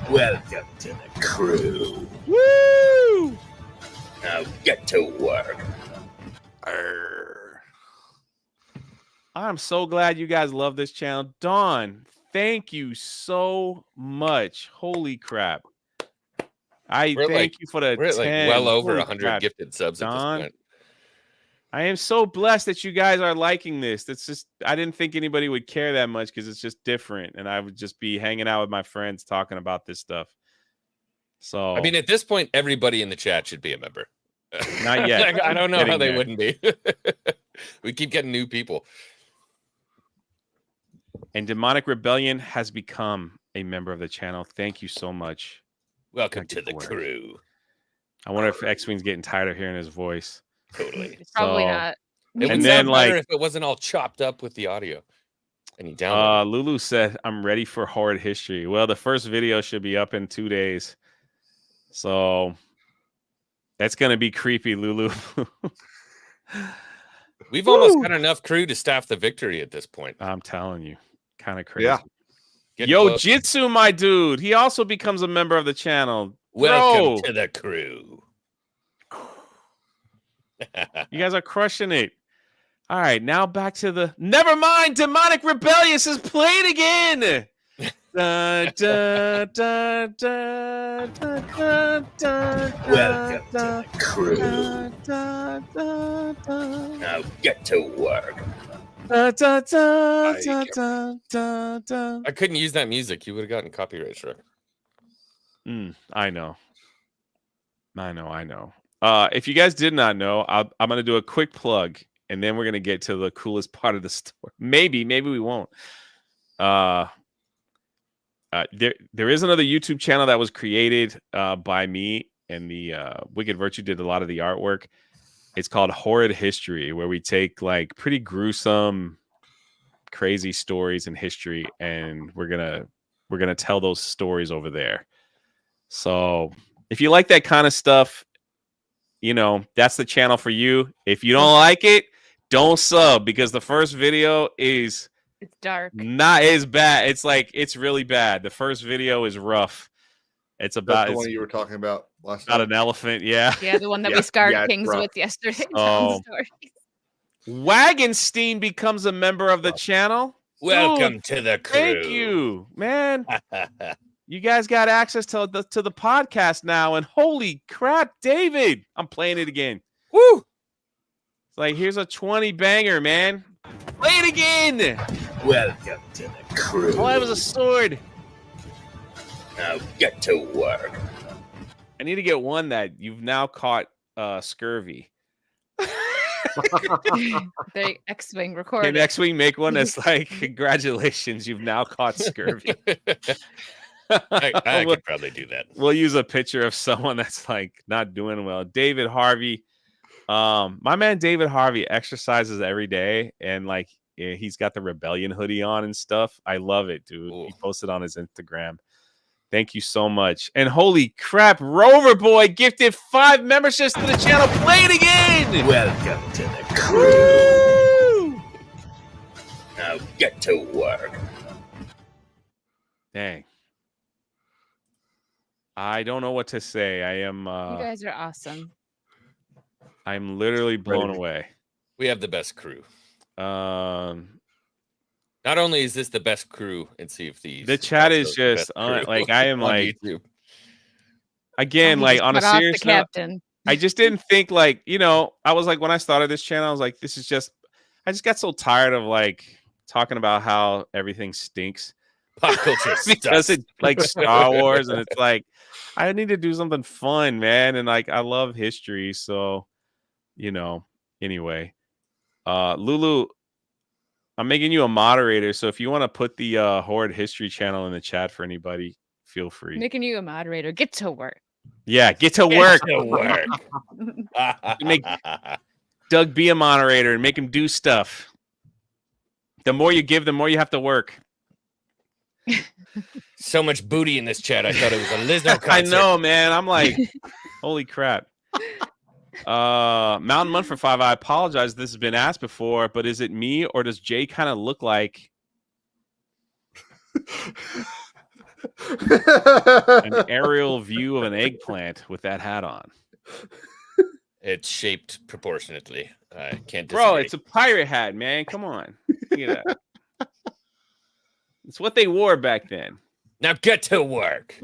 Welcome to the crew. Woo! Now get to work. I'm so glad you guys love this channel. Dawn, thank you so much. Holy crap. I We're thank you for the We're 10. like well over Holy 100 crap, gifted subs at Don. this point. I am so blessed that you guys are liking this. That's just, I didn't think anybody would care that much because it's just different. And I would just be hanging out with my friends talking about this stuff. So, I mean, at this point, everybody in the chat should be a member. Not yet. Like, I don't know how Getting they there. wouldn't be. We keep getting new people. And Demonic Rebellion has become a member of the channel. Thank you so much. Welcome to Thank the you for it. crew. I wonder if X-Wing's getting tired of hearing his voice. Totally. Probably So- not. It would And sound then, better like- if it wasn't all chopped up with the audio. And you download. Lulu said, I'm ready for horrid history. Well, the first video should be up in 2 days. So that's going to be creepy, Lulu. We've almost got enough crew to staff the victory at this point. I'm telling you. Kind of crazy. Yeah. Get Yo, close. Jitsu, my dude. He also becomes a member of the channel. Welcome Bro, to the crew. you guys are crushing it. All right, now back to the... Never mind, Demonic Rebellious is played again. Da, da, da, da, da, da, da, Welcome to da, the crew. da, da, da, Now get to work. da, da, da, There da, you da, da, da. I couldn't use that music. You would have gotten copyright struck. I know. If you guys did not know, I'm going to do a quick plug, and then we're going to get to the coolest part of the story. Maybe we won't. There is another YouTube channel that was created by me, and the Wicked Virtue did a lot of the artwork. It's called Horrid History, where we take like pretty gruesome, crazy stories in history, and we're gonna tell those stories over there. So if you like that kind of stuff, you know, that's the channel for you. If you don't like it, don't sub, because the first video is It's dark. not as bad. It's like, it's really bad. The first video is rough. It's That's about, the it's one you were talking about last about time. an elephant. Yeah. Yeah, the one that Yeah, we scarred yeah, it's kings rough. with yesterday. Oh. Stories. Wagonstein becomes a member of the channel. Welcome to the crew. Thank you, man. You guys got access to the podcast now, and holy crap, David! I'm playing it again. Woo! It's like, here's a 20 banger, man. Play it again. Welcome to the crew. Oh, that was a sword. Now get to work. I need to get one that you've now caught scurvy. The X-Wing Can recorded. X-Wing make one that's like, congratulations, you've now caught scurvy. I We'll- could probably do that. We'll use a picture of someone that's like not doing well. David Harvey. My man David Harvey exercises every day, and like he's got the Rebellion hoodie on and stuff. I love it, dude. Ooh. He posted on his Instagram. Thank you so much. And holy crap, Rover Boy gifted 5 memberships to the channel. Play it again. Welcome to the crew. Woo! Now get to work. Dang. I don't know what to say. I am You guys are awesome. I'm literally blown away. We have the best crew. Um Not only is this the best crew in Sea of Thieves, The it's chat also is the just, best crew like, I am, on like, YouTube. again, Oh, he like just on a cut off the serious note, captain. I just didn't think, like, you know, I was like, when I started this channel, I was like, this is just, I just got so tired of like talking about how everything stinks Pop culture because sucks. it's like Star Wars, and it's like, I need to do something fun, man. And like, I love history. So, you know, anyway, Lulu, I'm making you a moderator. So if you want to put the Horde History channel in the chat for anybody, feel free. Making you a moderator. Get to work. Yeah, get to work. To work. Make- Doug, be a moderator and make him do stuff. The more you give, the more you have to work. So much booty in this chat. I thought it was a Lizzo concert. I know, man. I'm like, holy crap. Mountain Mun for 5. I apologize. This has been asked before, but is it me or does Jay kind of look like an aerial view of an eggplant with that hat on? It's shaped proportionately. I can't disagree. Bro, it's a pirate hat, man. Come on. Look at that. It's what they wore back then. Now get to work.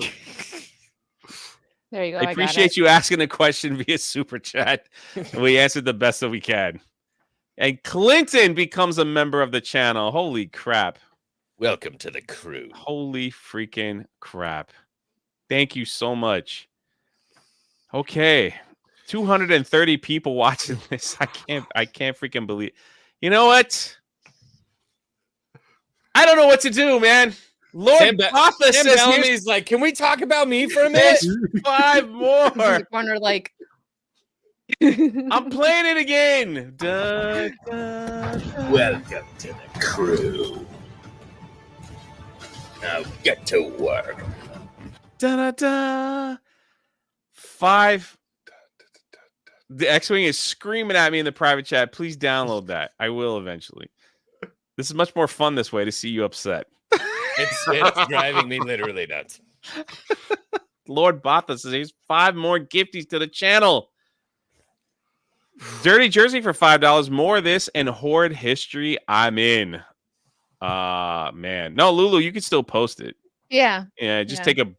There you go. I appreciate you asking a question via super chat. We answered the best that we can. And Clinton becomes a member of the channel. Holy crap. Welcome to the crew. Holy freaking crap. Thank you so much. Okay. 230 people watching this. I can't freaking believe. You know what? I don't know what to do, man. Lord Botha says Bellamy's like, can we talk about me for a minute? 5 more. In the corner, like I'm playing it again. Da, da, da. Welcome to the crew. Now get to work. Da, da, da. 5. The X-Wing is screaming at me in the private chat. Please download that. I will eventually. This is much more fun this way to see you upset. It's driving me literally nuts. Lord Botha says here's 5 more gifties to the channel. Dirty Jersey for $5. More of this and Horde history. I'm in. Man. No, Lulu, you can still post it. yeah. Yeah, just take a.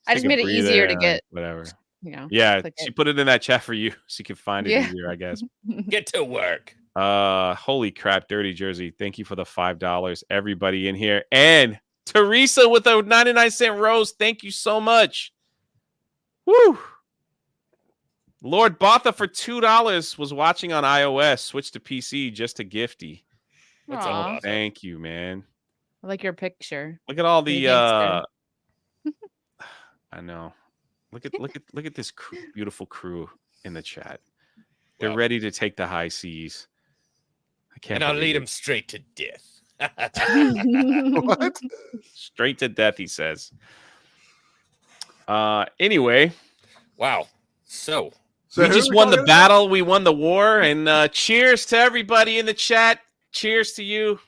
I just made it easier to get. Whatever. Yeah, She put it in that chat for you so you can find it easier, I guess. Get to work. Holy crap, Dirty Jersey. Thank you for the $5. Everybody in here. And Teresa with a 99-cent rose. Thank you so much. Woo! Lord Botha for $2 was watching on iOS. Switched to PC just to gifty. What's Aw. up? Thank you, man. I like your picture. Look at all the Pretty gangster. I know. Look at this beautiful crew in the chat. They're Wow. ready to take the high seas. I can't. And I'll believe lead it. him straight to death. What? Straight to death, he says. Anyway, Wow. So we who just we won the talking battle. We won the war. And cheers to everybody in the chat. Cheers to you.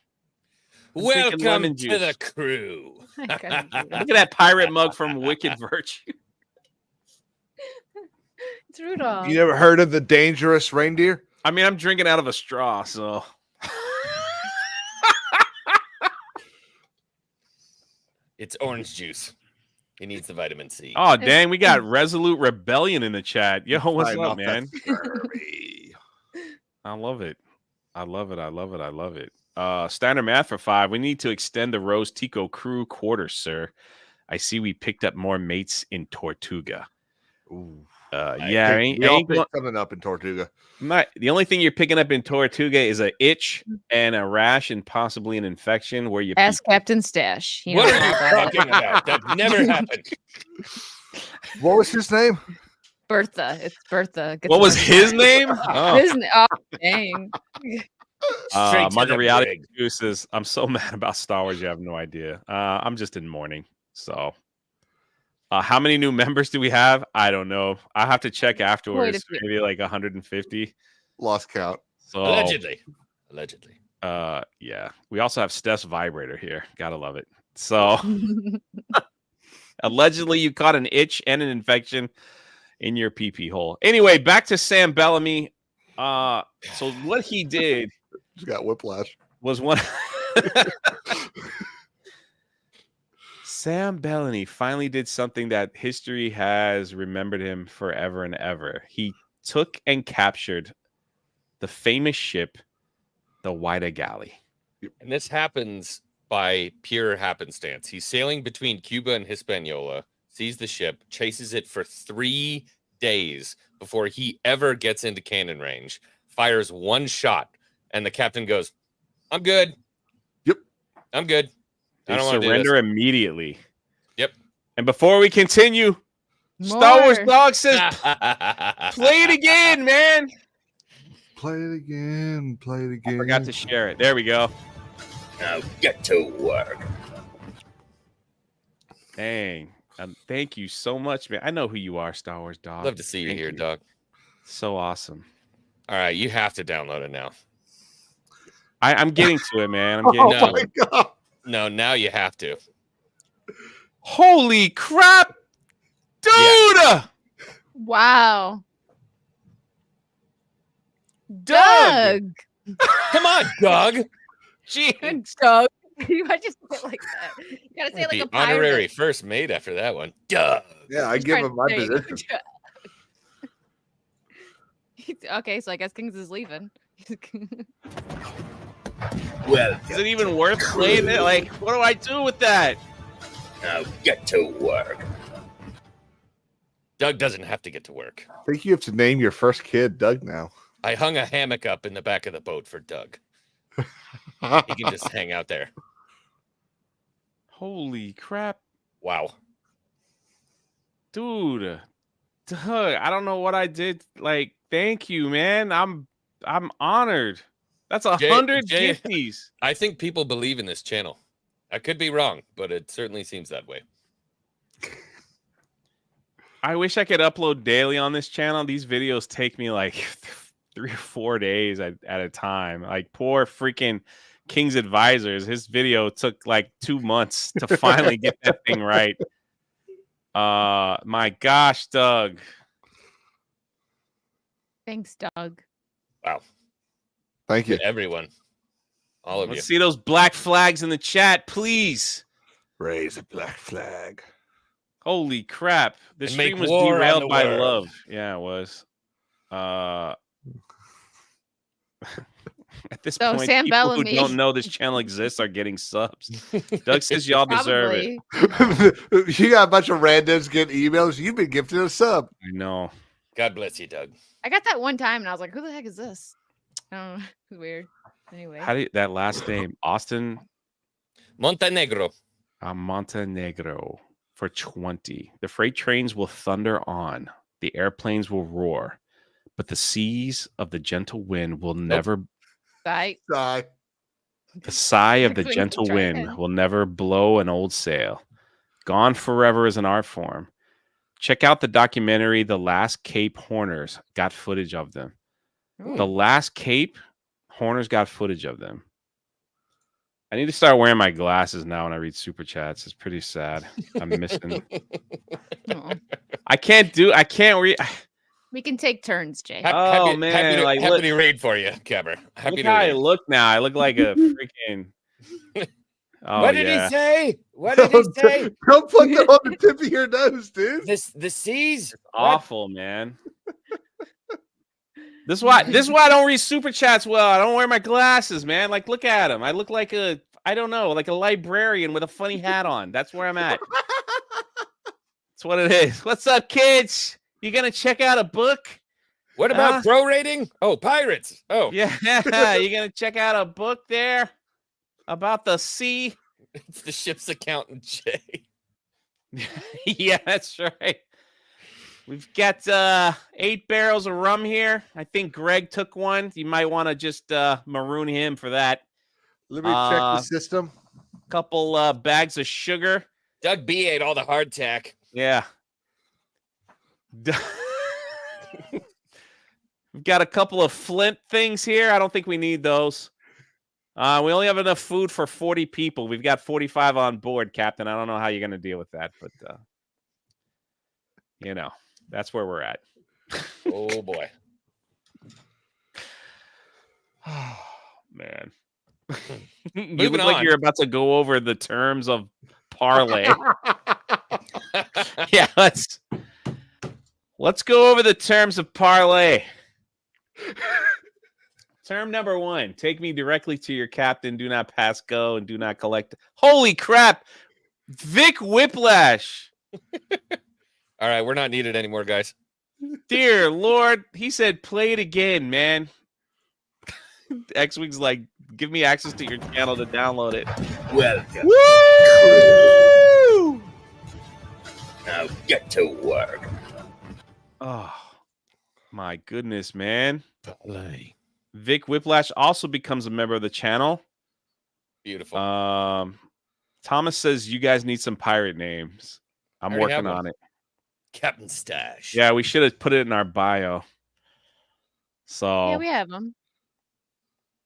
I'm drinking welcome lemon to juice. the crew. I couldn't do Look that. at that pirate mug from Wicked Virtue. It's Rudolph. You never heard of the dangerous reindeer? I mean, I'm drinking out of a straw, so. It's orange juice. He needs the vitamin C. Oh, dang. We got Resolute Rebellion in the chat. Yo, what's Fighting up, off that man? scurvy. I love it. I love it. I love it. I love it. Standard math for 5. We need to extend the Rose Tico crew quarters, sir. I see we picked up more mates in Tortuga. Ooh. Yeah, We all picked something up in Tortuga. the only thing you're picking up in Tortuga is an itch and a rash and possibly an infection where you Ask Captain Stash. He What knows are you all about it. talking about? That never happened. What was his name? Bertha. It's Bertha. Gets What was Bertha. his name? Oh. Oh, dang. Straight to the Margarita brig. Juices. I'm so mad about Star Wars. You have no idea. I'm just in mourning. So, how many new members do we have? I don't know. I have to check afterwards. few. Maybe like 150. Lost count. So, Allegedly. yeah. We also have Steph's vibrator here. Gotta love it. So, allegedly, you caught an itch and an infection in your pee hole. Anyway, back to Sam Bellamy. So what he did Just got whiplash. was one. Sam Bellamy finally did something that history has remembered him forever and ever. He took and captured the famous ship, the Wida Galley. And this happens by pure happenstance. He's sailing between Cuba and Hispaniola, sees the ship, chases it for 3 days before he ever gets into cannon range, fires one shot, and the captain goes, "I'm good. Yep. I'm good. I They don't want to do surrender this." immediately. Yep. And before we continue, Star Wars More. Dog says, "Play it again, man." Play it again. Play it I again. forgot to share it. There we go. Now get to work. Dang. Thank you so much, man. I know who you are, Star Wars Dog. Love to see you Thank here, dog. So awesome. All right, you have to download it now. I'm getting to it, man. I'm getting Oh to my it. god. No, now you have to. Holy crap, dude! Wow. Doug! Doug. Come on, Doug. Gee, Doug. Why'd you say it like that? You gotta say it like The a pirate. honorary first mate after that one. Duh. Yeah, I He's give trying- him my there you go. position. Okay, so I guess Kings is leaving. Well, Is it even worth playing it? Like, what do I do with that? now get to work. Doug doesn't have to get to work. I think you have to name your first kid Doug now. I hung a hammock up in the back of the boat for Doug. He can just hang out there. Holy crap, Wow. dude. Doug, I don't know what I did. Like, thank you, man. I'm honored. That's 100 Jay- gifties. I think people believe in this channel. I could be wrong, but it certainly seems that way. I wish I could upload daily on this channel. These videos take me like 3 or 4 days at a time. Like poor freaking King's Advisors. His video took like 2 months to finally get that thing right. My gosh, Doug. Thanks, Doug. Wow. Thank you. To everyone. All of Let's you. see those black flags in the chat, please. Raise a black flag. Holy crap. The And make stream was war on derailed the by world. love. Yeah, it was. At this So, point, Sam people Bellamy- who don't know this channel exists are getting subs. Doug says y'all deserve it. Probably. You got a bunch of randoms getting emails. You've been gifted a sub. I know. God bless you, Doug. I got that one time and I was like, who the heck is this? I don't know. It's weird. Anyway. How do you, that last name? Austin Montenegro. Montenegro for 20. The freight trains will thunder on. The airplanes will roar. But the seas of the gentle wind will never Bye. Sigh. the sigh of the Actually, gentle try wind again. will never blow an old sail. Gone forever is an art form. Check out the documentary The Last Cape Horners. Got footage of them. The Last Cape Horners got footage of them. I need to start wearing my glasses now when I read super chats. It's pretty sad. I'm missing. Aw. I can't read. We can take turns, Jay. Oh, man, Happy to, like, happy look- to read for you, Cabber. Happy Look to how I read. look now. I look like a freaking. Oh, what did yeah. he say? What did he say? Don't put that on the tip of your nose, dude. The seas? Awful, man. This is why I don't read super chats well. I don't wear my glasses, man. Like, look at him. I look like a, I don't know, like a librarian with a funny hat on. That's where I'm at. That's what it is. What's up, kids? You gonna check out a book? What about pro rating? Oh, pirates. Oh, Yeah, you gonna check out a book there about the sea? it's the ship's accountant, Jay. Yeah, that's right. We've got 8 barrels of rum here. I think Greg took one. You might want to just maroon him for that. Let me check the system. Couple bags of sugar. Doug B ate all the hardtack. Yeah. We've got a couple of Flint things here. I don't think we need those. We only have enough food for 40 people. We've got 45 on board, Captain. I don't know how you're going to deal with that, but you know, that's where we're at. Oh boy. Oh, man. You Moving look like on. you're about to go over the terms of parlay. Yeah, let's go over the terms of parlay. Term number 1, take me directly to your captain. Do not pass go and do not collect. Holy crap. Vic Whiplash. All right, we're not needed anymore, guys. Dear Lord. He said, play it again, man. X-Wing's like, give me access to your channel to download it. Welcome. Woo! Now get to work. Oh, my goodness, man. Vic Whiplash also becomes a member of the channel. Beautiful. Thomas says you guys need some pirate names. I'm I already have working one. on it. Captain Stash. Yeah, we should have put it in our bio. So Yeah, we have them.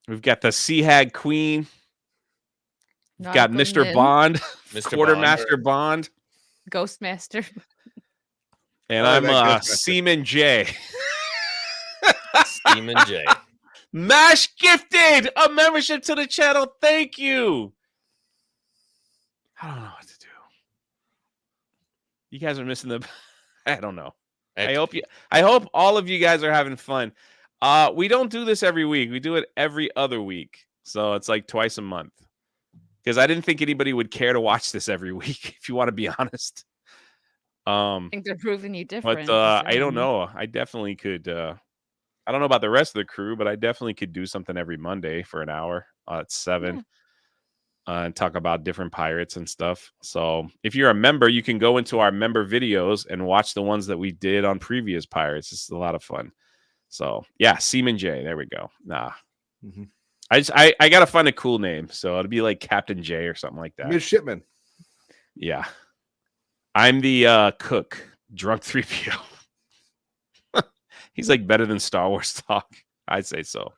we've got the Sea Hag Queen. We've got Nautical Mr. Nin, Bond, Mr. Quartermaster Bond, Ghostmaster. and Oh, I'm that Ghostmaster. Seaman J. Steam and Jay. Mash gifted a membership to the channel. Thank you. I don't know what to do. You guys are missing the. I don't know. I hope all of you guys are having fun. We don't do this every week. We do it every other week. So it's like twice a month. Because I didn't think anybody would care to watch this every week, if you want to be honest. I think they're proving you different. But I don't know. I definitely could. I don't know about the rest of the crew, but I definitely could do something every Monday for an hour at 7 and talk about different pirates and stuff. So if you're a member, you can go into our member videos and watch the ones that we did on previous pirates. It's a lot of fun. So yeah, Seaman J. There we go. Nah. Mhm. I gotta find a cool name. So it'll be like Captain J or something like that. Midshipman. Yeah. I'm the cook, drunk 3PO. He's like better than Star Wars talk. I'd say so.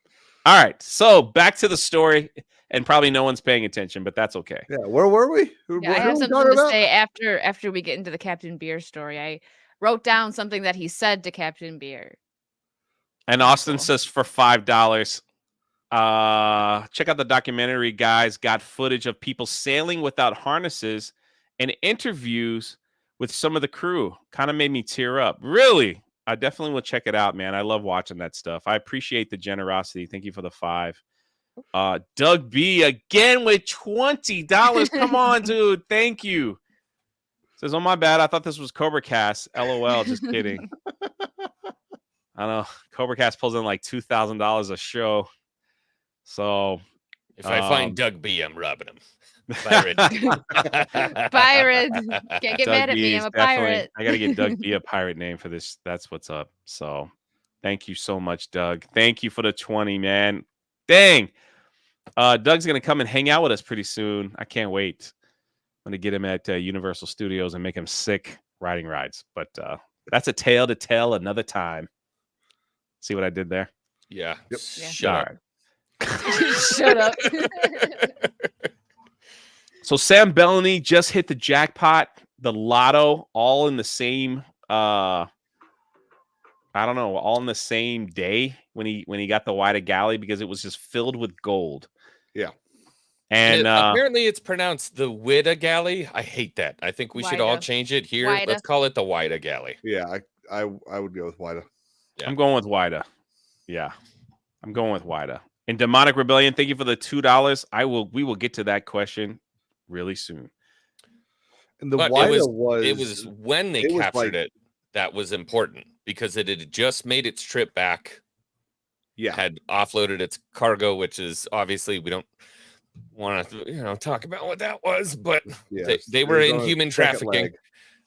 All right. So back to the story, and probably no one's paying attention, but that's okay. Yeah, where were we? Yeah, I have something to say after we get into the Captain Beer story. I wrote down something that he said to Captain Beer. And Austin says for $5. Check out the documentary, guys. Got footage of people sailing without harnesses and interviews with some of the crew. Kind of made me tear up. Really? I definitely will check it out, man. I love watching that stuff. I appreciate the generosity. Thank you for the 5. Doug B again with $20. Come on, dude. Thank you. Says, oh, my bad. I thought this was Cobra Cast. LOL. Just kidding. I know. Cobra Cast pulls in like $2,000 a show. So if I find Doug B, I'm robbing him. Pirate. Can't get mad at me. I'm a pirate. I got to get Doug B a pirate name for this. That's what's up. So thank you so much, Doug. Thank you for the 20, man. Dang. Doug's going to come and hang out with us pretty soon. I can't wait. I'm going to get him at Universal Studios and make him sick riding rides. But that's a tale to tell another time. See what I did there? Yeah. Yep. Shut up. Shut up. So Sam Bellamy just hit the jackpot, the lotto, all in the same all in the same day when he got the Wida Galley, because it was just filled with gold. Yeah. And apparently it's pronounced the Wida Galley. I hate that. I think we should all change it here. Wida. Let's call it the Wida Galley. Yeah, I would go with Wida. Yeah. I'm going with Wida. Yeah. I'm going with Wida. And Demonic Rebellion, thank you for the $2. We will get to that question really soon. And the But Wida it was when they captured it that was important, because it had just made its trip back. Yeah. Had offloaded its cargo, which is obviously we don't want to talk about what that was, but they were in human trafficking.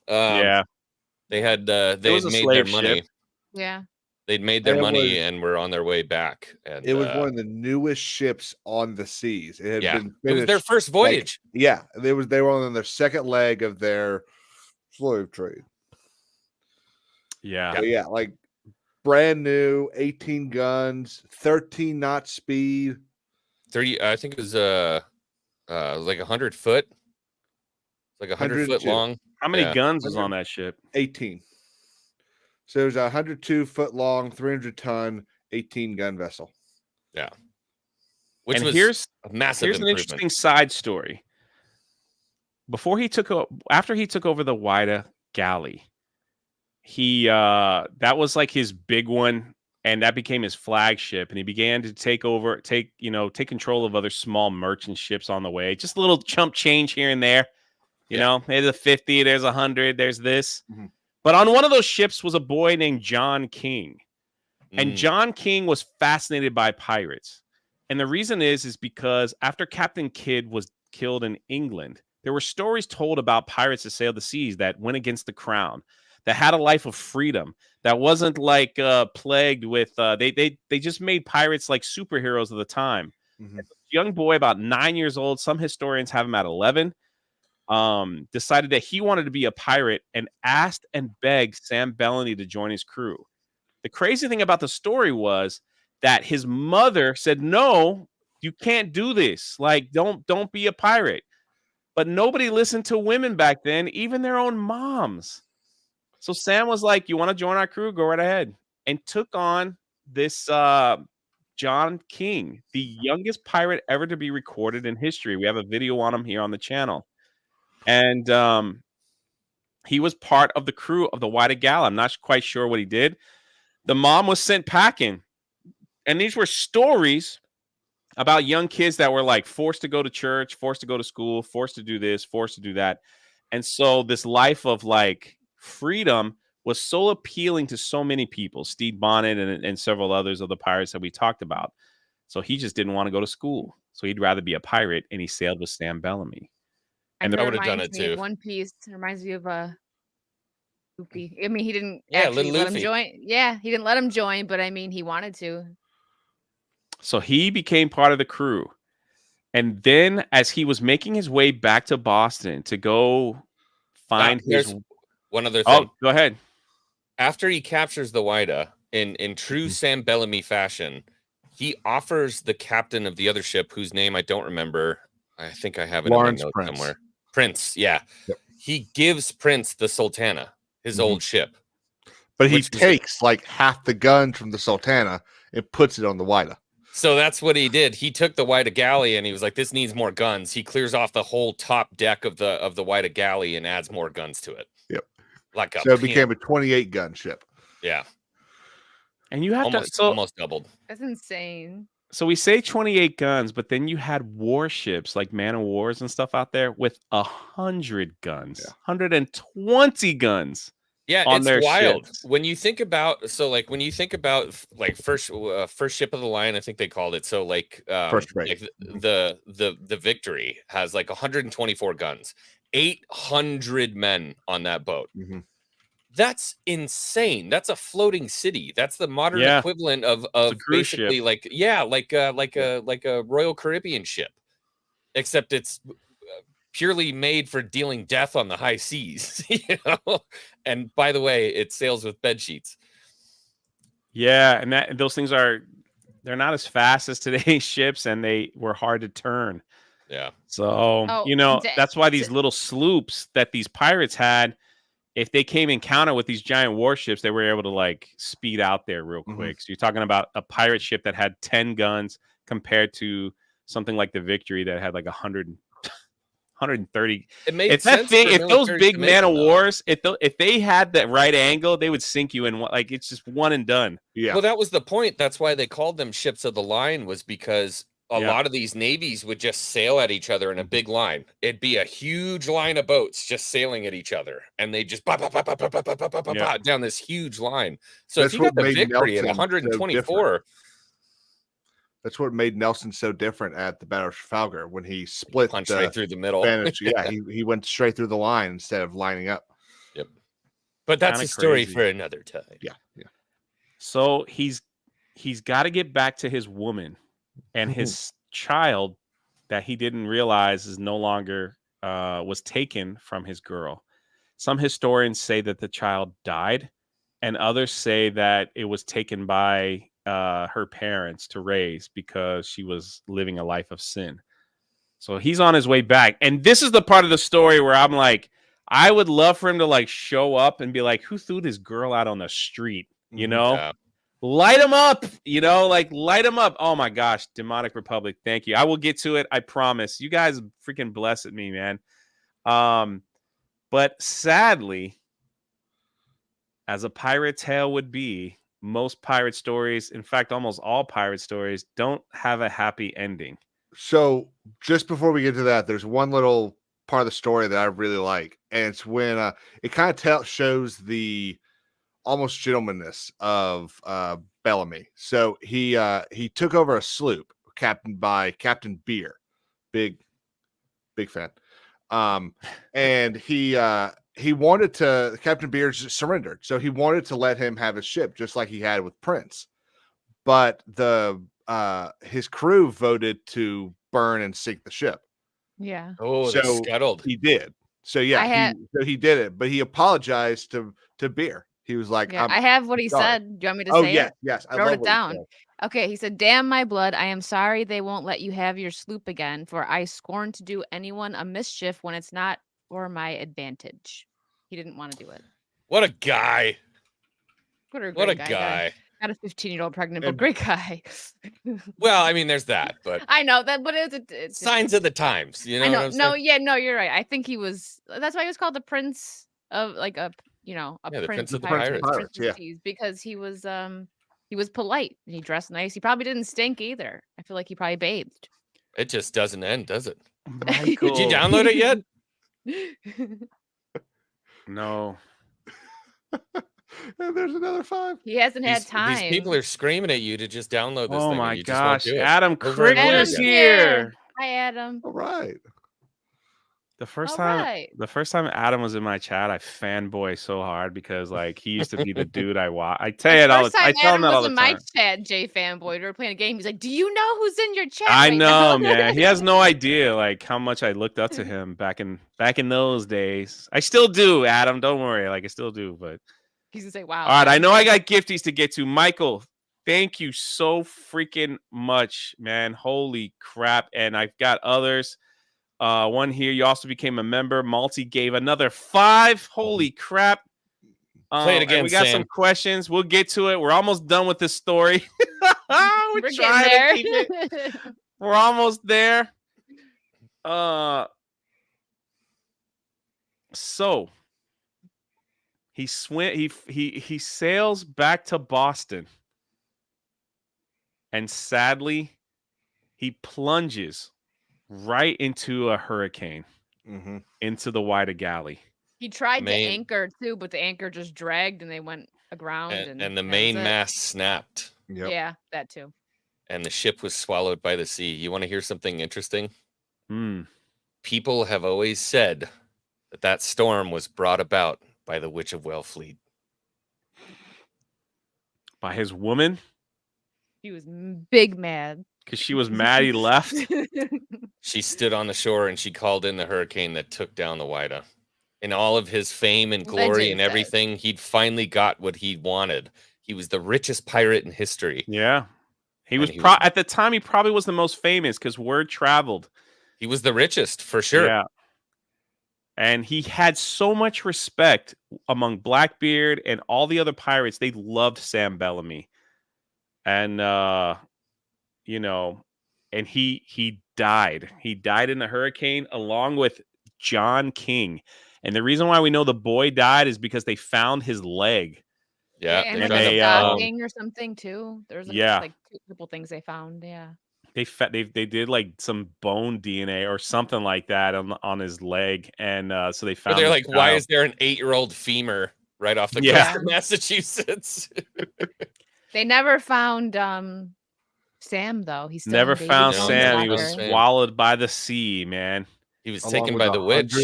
Yeah. They had was a made slave their money. ship. Yeah. They'd made their money and were on their way back. And it was one of the newest ships on the seas. It had been it was their first voyage. They were on their second leg of their slave trade. Yeah. So like brand new, 18 guns, 13 knot speed. 30, I think it was like 100 foot. Like 100 foot long. How many guns was on that ship? 18. So it was a 102 foot long, 300 ton, 18 gun vessel. Yeah. Which and was here's a massive Here's an interesting side story. After he took over the Wida Galley, that was like his big one, and that became his flagship, and he began to take control of other small merchant ships on the way. Just a little chump change here and there. You know, there's a 50, there's 100, there's this. Mm-hmm. But on one of those ships was a boy named John King. And John King was fascinated by pirates. And the reason is because after Captain Kidd was killed in England, there were stories told about pirates that sailed the seas that went against the crown, that had a life of freedom, that wasn't like plagued with they just made pirates like superheroes of the time. Mm-hmm. Young boy, about 9 years old, some historians have him at 11, decided that he wanted to be a pirate and asked and begged Sam Bellamy to join his crew. The crazy thing about the story was that his mother said, no, you can't do this. Like, don't be a pirate. But nobody listened to women back then, even their own moms. So Sam was like, you want to join our crew? Go right ahead. And took on this John King, the youngest pirate ever to be recorded in history. We have a video on him here on the channel. And he was part of the crew of the White Gala. I'm not quite sure what he did. The mom was sent packing. And these were stories about young kids that were like forced to go to church, forced to go to school, forced to do this, forced to do that. And so this life of like freedom was so appealing to so many people, Stede Bonnet and several others of the pirates that we talked about. So he just didn't want to go to school. So he'd rather be a pirate, and he sailed with Sam Bellamy. And And it I would've done reminds it me of too. One Piece. It reminds me of Luffy. I mean, he didn't Yeah, actually little let him Luffy. join. Yeah, he didn't let him join, but I mean, he wanted to. So he became part of the crew. And then as he was making his way back to Boston to go find his... There's one other thing. Oh, go ahead. After he captures the Whydah, in true Sam Bellamy fashion, he offers the captain of the other ship, whose name I don't remember. I think I have it Lawrence in my notes Prince. somewhere. Prince, yeah. Yep. He gives Prince the Sultana, his old ship. But he Which was- takes like half the guns from the Sultana and puts it on the Whydah. So that's what he did. He took the Whydah galley and he was like, "This needs more guns." He clears off the whole top deck of the Whydah galley and adds more guns to it. Yep. Like a So it pimp. became a 28 gun ship. Yeah, And you have almost doubled. That's insane. So we say 28 guns, but then you had warships like Man of Wars and stuff out there with 100 guns, 120 guns. Yeah, on it's their wild ships. when you think about first ship of the line, I think they called it. So First rate. like the Victory has like 124 guns, 800 men on that boat. Mhm. That's insane. That's a floating city. That's the modern Yeah. equivalent of a cruise basically ship. like a Royal Caribbean ship, except it's purely made for dealing death on the high seas, you know. And by the way, it sails with bed sheets. Yeah, and those things they're not as fast as today's ships, and they were hard to turn. Yeah. So, Oh, that's why these little sloops that these pirates had, if they came encounter with these giant warships, they were able to like speed out there real Mhm. quick. So you're talking about a pirate ship that had 10 guns compared to something like the Victory that had like 130. It made If sense. if those big Man of War. Wars, if they had that right angle, they would sink you in one, like it's just one and done. Yeah. Well, that was the point. That's why they called them ships of the line, was because a Yeah. lot of these navies would just sail at each other in a big line. It'd be a huge line of boats just sailing at each other, and they just Yeah. down this huge line. So That's if you got what the made Victory at Nelson so 124, That's what made Nelson so different at the Battle of Trafalgar when he split punched the right through the middle. Spanish. Yeah, he went straight through the line instead of lining up. But that's Kinda a story crazy. for another time. Yeah. So he's got to get back to his woman and his child that he didn't realize is no longer was taken from his girl. Some historians say that the child died, and others say that it was taken by her parents to raise because she was living a life of sin. So he's on his way back. And this is the part of the story where I'm like, I would love for him to like show up and be like, who threw this girl out on the street? You Mhm. know, Yeah. light him up, like light him up. Oh my gosh, Demonic Republic. Thank you. I will get to it. I promise. You guys freaking blessed me, man. But sadly, as a pirate tale would be, most pirate stories, in fact, almost all pirate stories, don't have a happy ending. So just before we get to that, there's one little part of the story that I really like, and it's when it kind of shows the almost gentlemanness of Bellamy. So he took over a sloop captained by Captain Beer, big fan, and he wanted to Captain Beer just surrendered, so he wanted to let him have his ship just like he had with Prince, but his crew voted to burn and sink the ship. Yeah. Oh, they So scuttled. he did. So yeah, he did it, but he apologized to Beer. He was like, Yeah, I have what he sorry. said. Do you want me to "Oh say yes, it? yes, I Wrote love it what he down. said." Okay, he said, "Damn my blood, I am sorry they won't let you have your sloop again, for I scorn to do anyone a mischief when it's not for my advantage." He didn't want to do it. What a guy. What a What great a guy. guy. Got a 15-year-old pregnant, but And- great guy. Well, I mean, there's that, but I know that, but it's signs of the times. You know I know. what I'm No, saying? yeah, no, you're right. I think he was. That's why he was called the Prince of like a Yeah, the prince Prince of the Prince of Pirates. Pirates, yeah. seas, because he was polite and he dressed nice. He probably didn't stink either. I feel like he probably bathed. It just doesn't end, does it? Michael. Did you download it yet? No. And there's another 5. He hasn't had These time. people are screaming at you to just download this Oh thing. my and you just won't gosh. do it. Adam Over and over Crickler's again. here. Hi, Adam. All right. The first All time right. the first time Adam was in my chat, I fanboy so hard because like he used to be the dude I watch. I tell it all First the I time tell him Adam that all was the in my time. chat, J fanboy. We were playing a game. He's like, "Do you know who's in your chat?" I right know, now?" man. He has no idea like how much I looked up to him back in those days. I still do, Adam. Don't worry. Like I still do, but He's gonna say, "Wow." all right, I Adam know I said- got gifties to get to. Michael, thank you so freaking much, man. Holy crap. And I've got others. One here, you also became a member. Malty gave another 5. Holy crap. Play it And again, we got some Sam. questions. We'll get to it. We're almost done with this story. We're We're trying to keep getting it. there. We're almost there. So he sails back to Boston. And sadly, he plunges right into a hurricane, Mm-hmm. into the Wida Galley. He tried to Main- anchor too, but the anchor just dragged and they went aground. And the that was main it. mast snapped, Yep. Yeah, that too. and the ship was swallowed by the sea. You want to hear something interesting? Hmm. People have always said that storm was brought about by the Witch of Wellfleet. By his woman, He was big mad. because she was mad he left. She stood on the shore and she called in the hurricane that took down the Wida. In all of his fame and glory Legend and says. everything, he'd finally got what he wanted. He was the richest pirate in history. Yeah. He And was, he was- at the time, he probably was the most famous because word traveled. He was the richest for sure. Yeah. And he had so much respect among Blackbeard and all the other pirates. They loved Sam Bellamy. And, you know, and he died. He died in the hurricane along with John King. And the reason why we know the boy died is because they found his leg. Yeah, and they like found a they, a bone. stocking or something too. There's Yeah. like two couple things they found. Yeah. They did like some bone DNA or something like that on his leg, and so they But found. they're the like, why child. is there an 8-year-old femur right off the Yeah. coast of Massachusetts? They never found Sam though. He's still Never in baby found No, bones Sam? never He was out found there. Sam. swallowed by the sea, man. He was Along taken with by the witch.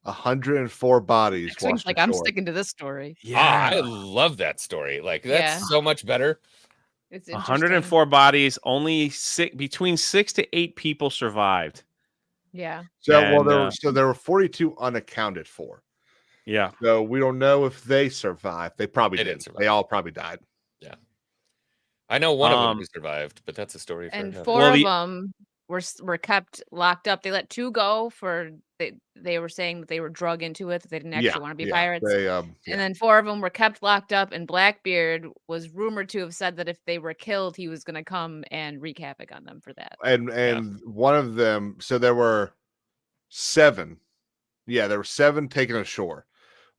104 bodies X-Wing's washed like, I'm ashore. sticking to this story. Ah, I love that story. Like, that's Yeah. so much better. It's interesting. 104 bodies. Only between 6 to 8 people survived. Yeah. So And, there were 42 unaccounted for. Yeah. So we don't know if they survived. They probably They did. didn't survive. They all probably died. I know one of them Um, who survived, but that's a story for And another. 4 Well, of the- them were kept locked up. They let 2 go for they were saying that they were drug into it, that they didn't actually want to be pirates. They, And then 4 of them were kept locked up, and Blackbeard was rumored to have said that if they were killed, he was going to come and wreak havoc on them for that. and one of them, so there were 7. Yeah, there were 7 taken ashore.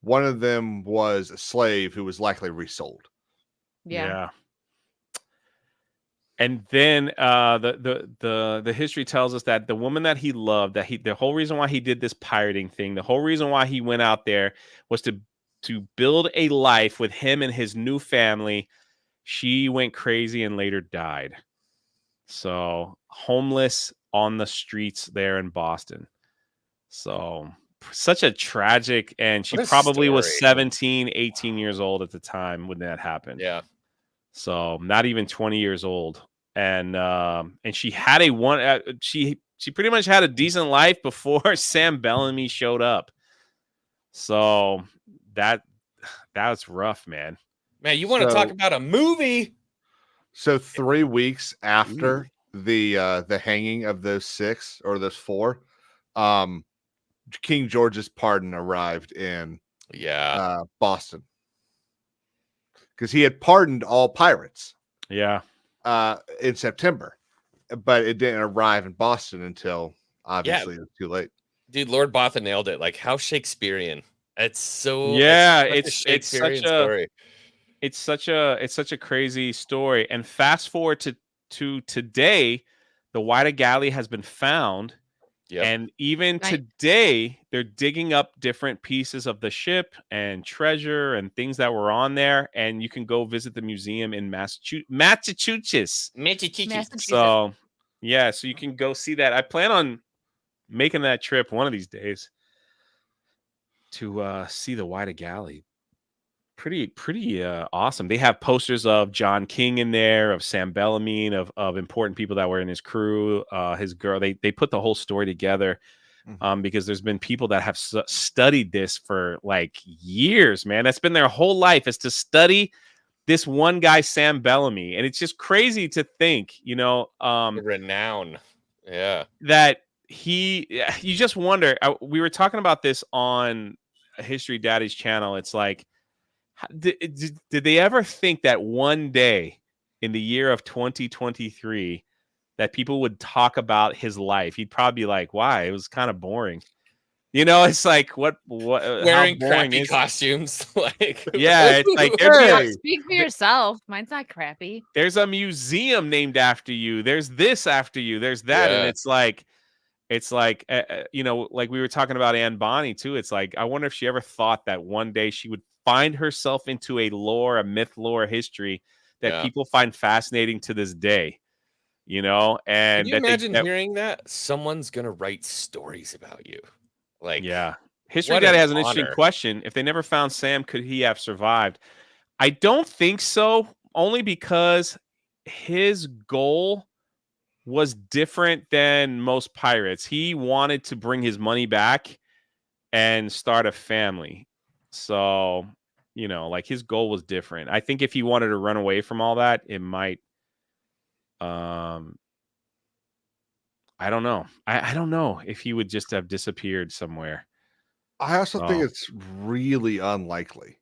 One of them was a slave who was likely resold. Yeah. And then the history tells us that the woman that he loved, the whole reason why he did this pirating thing, the whole reason why he went out there was to build a life with him and his new family. She went crazy and later died. So homeless on the streets there in Boston. So such a tragic, and she What a probably was story. 17, 18 years old at the time when that happened. Yeah. So not even 20 years old. And she had she pretty much had a decent life before Sam Bellamy showed up. So that was rough, man. Man, you want to talk So- about a movie? So 3 weeks after the hanging of those 6 or those 4, King George's pardon arrived in Yeah. Boston. because he had pardoned all pirates Yeah. in September, but it didn't arrive in Boston until obviously it was too late. Dude, Lord Botha nailed it. Like, how Shakespearean. It's so Yeah, it's such a Shakespearean story. it's such a crazy story. And fast forward to today, the Whydah Galley has been found. Yep. And even Right. today, they're digging up different pieces of the ship and treasure and things that were on there. And you can go visit the museum in Massachusetts. Massachusetts. So, yeah, so you can go see that. I plan on making that trip one of these days to see the Whydah Galley. Pretty awesome. They have posters of John King in there, of Sam Bellamy, of important people that were in his crew, his girl. They put the whole story together because there's been people that have studied this for like years, man. That's been their whole life, is to study this one guy, Sam Bellamy. And it's just crazy to think, The renown. Yeah. that you just wonder. We were talking about this on History Daddy's channel. It's like, did they ever think that one day in the year of 2023 that people would talk about his life? He'd probably be like, why? It was kind of boring. It's like, what Wearing how boring crappy is costumes. Like, yeah, it's like Speak for yourself. Mine's not crappy. there's a museum named after you. There's this after you. There's that. And Yeah. it's like, like we were talking about Anne Bonny too. It's like, I wonder if she ever thought that one day she would find herself into a myth lore history that people find fascinating to this day, and can you that imagine hearing that? Someone's gonna write stories about you. Like, yeah. History what Daddy an has an interesting honor. question. If they never found Sam, could he have survived? I don't think so, only because his goal was different than most pirates. He wanted to bring his money back and start a family. So, like his goal was different. I think if he wanted to run away from all that, it might I don't know. I don't know if he would just have disappeared somewhere. I also think Oh. it's really unlikely.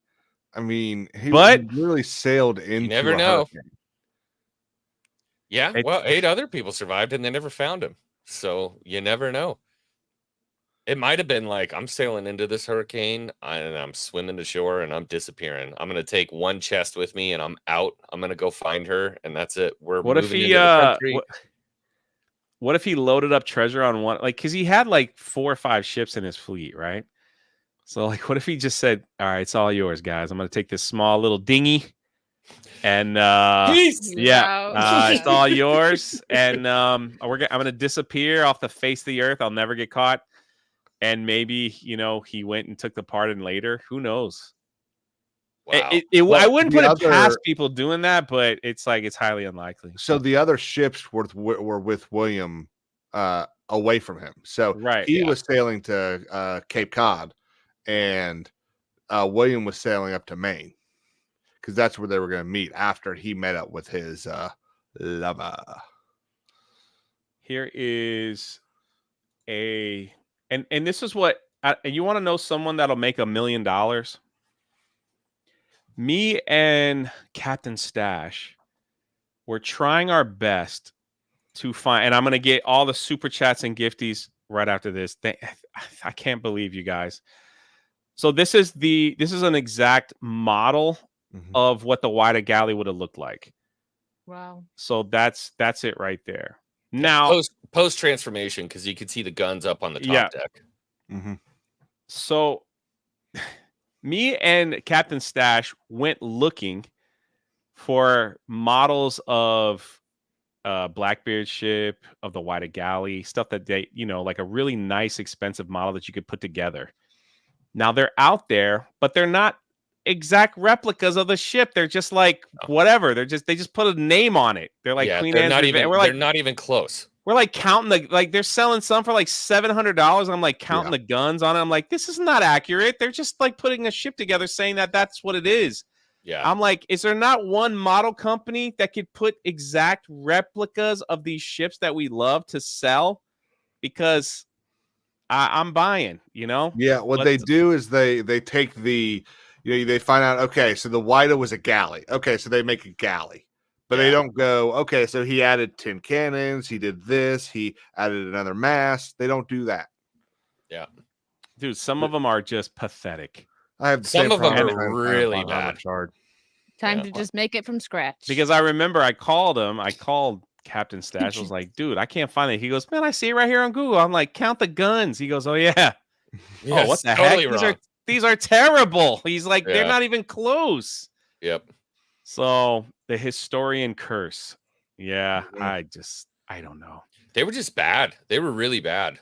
I mean, he But- really sailed into never a know. hurricane. Yeah, It's- well, 8 other people survived and they never found him. So you never know. It might have been like, I'm sailing into this hurricane and I'm swimming to shore and I'm disappearing. I'm going to take one chest with me and I'm out. I'm going to go find her and that's it. We're What if moving he into the country. what if he loaded up treasure on one, like, because he had like 4 or 5 ships in his fleet, right? So like, what if he just said, all right, it's all yours, guys. I'm gonna take this small little dinghy and Peace! yeah, it's all yours. And I'm gonna disappear off the face of the earth. I'll never get caught. And maybe, he went and took the pardon later. Who knows? Wow. I wouldn't put the it past other- people doing that, but it's like, it's highly unlikely. So the other ships were with William away from him. So Right, he yeah. was sailing to Cape Cod, and William was sailing up to Maine because that's where they were going to meet after he met up with his lover. Here is and this is what you want to know, someone that'll make $1 million. Me and Captain Stash were trying our best to find, and I'm going to get all the super chats and gifties right after this. I can't believe you guys. So this is an exact model of what the Whydah Galley would have looked like. Wow. So that's it right there. Now, Post transformation, because you could see the guns up on the top Yeah. deck. Mm-hmm. so me and Captain Stash went looking for models of Blackbeard ship, of the Whydah Galley, stuff that they, like a really nice, expensive model that you could put together. Now they're out there, but they're not exact replicas of the ship. They're just like whatever. They just put a name on it. They're like Queen they're Anne's not Revenge. even. They're not even close. We're like counting they're selling some for like $700. And I'm like counting the guns on it. I'm like, this is not accurate. They're just like putting a ship together saying that that's what it is. Yeah. I'm like, is there not one model company that could put exact replicas of these ships that we love to sell? Because I'm buying, Yeah, what they do is they take the they find out, okay, so the Wida was a galley. Okay, so they make a galley. But they don't go, okay, so he added 10 cannons, he did this, he added another mast. They don't do that. Yeah. Dude, some of them are just pathetic. I have the Some same of them problem are with really Final Armor bad. Shard. Time Yeah. to just make it from scratch. Because I remember I called him. I called Captain Stash. I was like, dude, I can't find it. He goes, man, I see it right here on Google. I'm like, count the guns. He goes, oh, yeah. Yes, Oh, what the totally heck? wrong. These are terrible. He's like, they're Yeah. not even close. Yep. So the historian curse. Yeah, Mhm. I don't know. They were just bad. They were really bad.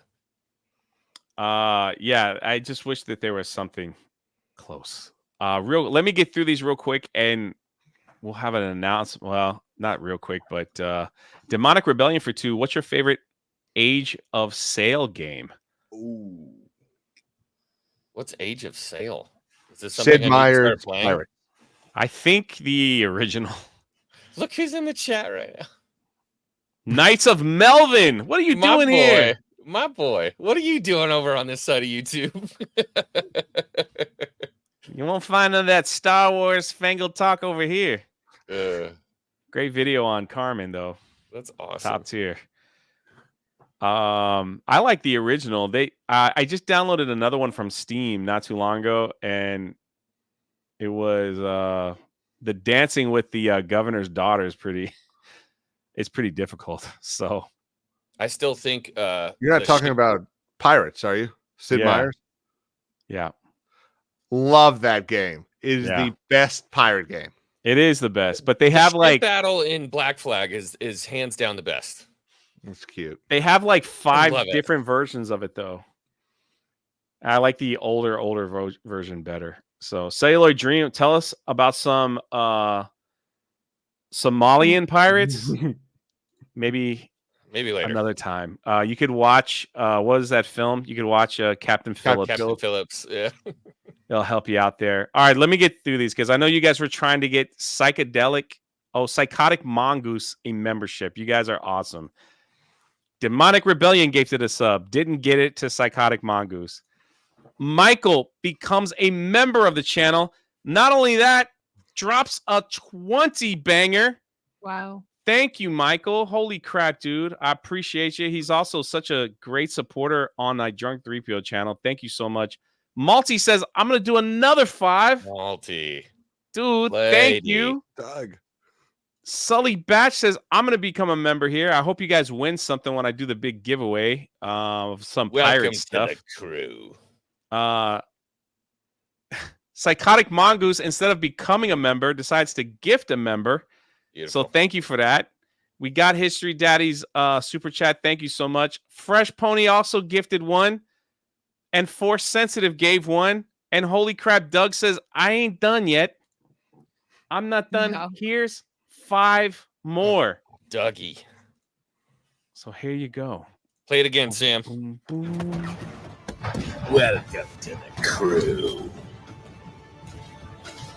Yeah, I just wish that there was something close. Let me get through these real quick and we'll have an announcement. Well, not real quick, but Demonic Rebellion for 2. What's your favorite Age of Sail game? Ooh. What's Age of Sail? Is this something Sid I need to start Meier's playing? Pirate. I think the original. Look who's in the chat right now. Knights of Melvin. What are you My doing boy. here? My boy. What are you doing over on this side of YouTube? You won't find none of that Star Wars fangled talk over here. Great video on Carmen, though. That's awesome. Top tier. I like the original. I just downloaded another one from Steam not too long ago, and it was the dancing with the governor's daughter is pretty. It's pretty difficult. So I still think You're not talking about Pirates, are you? Sid Yeah. Meier's? yeah, Love that game. It is Yeah. the best pirate game. it is the best. But they the have ship like battle in Black Flag is hands down the best. It's cute. they have like 5 love it. different versions of it though. I like the older version better. So Cellular Dream, tell us about some Somalian pirates. Maybe Later. another time. You could watch what is that film? You could watch Captain Phillips. Captain Phillips. Yeah. They'll help you out there. All right, let me get through these because I know you guys were trying to get Psychotic Mongoose a membership. You guys are awesome. Demonic Rebellion gifted a sub. Didn't get it to Psychotic Mongoose. Michael becomes a member of the channel. Not only that, drops a 20 banger. Wow. Thank you, Michael. Holy crap, dude. I appreciate you. He's also such a great supporter on my Drunk 3PO channel. Thank you so much. Malty says, I'm going to do another 5. Malty. Dude, Lady. thank you. Doug. Sully Batch says, I'm going to become a member here. I hope you guys win something when I do the big giveaway of some Welcome pirate to stuff. the crew. Psychotic Mongoose, instead of becoming a member, decides to gift a member. Beautiful. So thank you for that. We got History Daddy's super chat. Thank you so much. Fresh Pony also gifted 1. And Force Sensitive gave 1. And holy crap, Doug says, I ain't done yet. I'm not done. No. Here's 5 more. Dougie. So here you go. Play it again, Sam. Boom, boom. Welcome to the crew.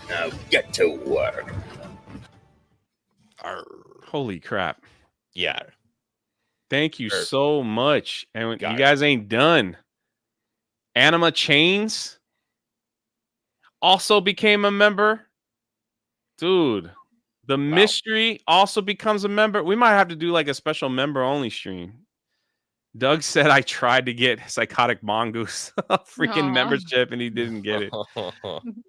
Now get to work. Holy crap. Yeah. Thank you Sure. so much. And Got you it. guys ain't done. Anima Chains also became a member. Dude, the mystery also becomes a member. We might have to do like a special member only stream. Doug said I tried to get Psychotic Mongoose a freaking Aw. membership and he didn't get it.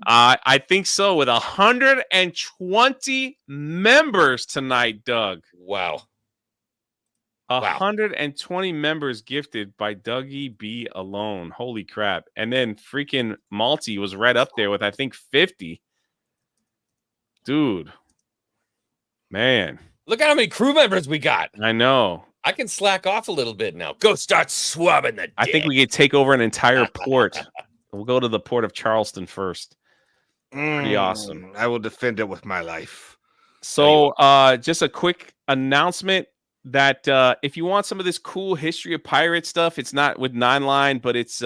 I think so. With 120 members tonight, Doug. Wow. 120 members gifted by Dougie B alone. Holy crap. And then freaking Malty was right up there with, I think, 50. Dude. Man. Look at how many crew members we got. I know. I can slack off a little bit now. Go start swabbing the dick. I think we could take over an entire port. We'll go to the port of Charleston first. Pretty awesome. I will defend it with my life. So just a quick announcement that if you want some of this cool history of pirate stuff, it's not with 9line, but it's with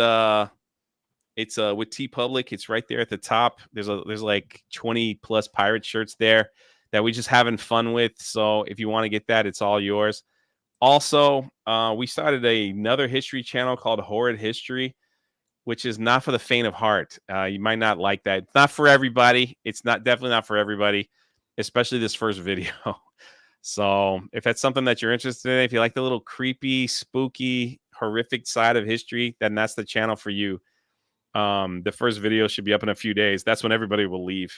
TeePublic. It's right there at the top. There's like 20 plus pirate shirts there that we just having fun with. So if you want to get that, it's all yours. Also, we started another history channel called Horrid History. which is not for the faint of heart. You might not like that. It's not for everybody. It's definitely not for everybody, especially this first video. So if that's something that you're interested in, if you like the little creepy, spooky, horrific side of history, then that's the channel for you. The first video should be up in a few days. That's when everybody will leave.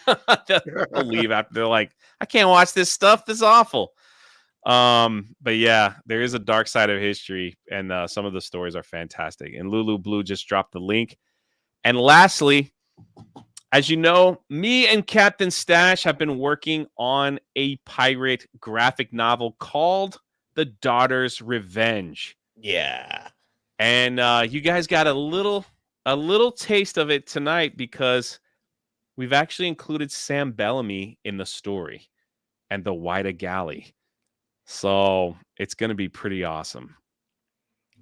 They'll leave after they're like, I can't watch this stuff. This is awful. But yeah, there is a dark side of history, and some of the stories are fantastic. And Lulu Blue just dropped the link. And lastly, as you know, me and Captain Stash have been working on a pirate graphic novel called The Daughter's Revenge. Yeah. And you guys got a little taste of it tonight because we've actually included Sam Bellamy in the story and the Wida Galley. So it's going to be pretty awesome.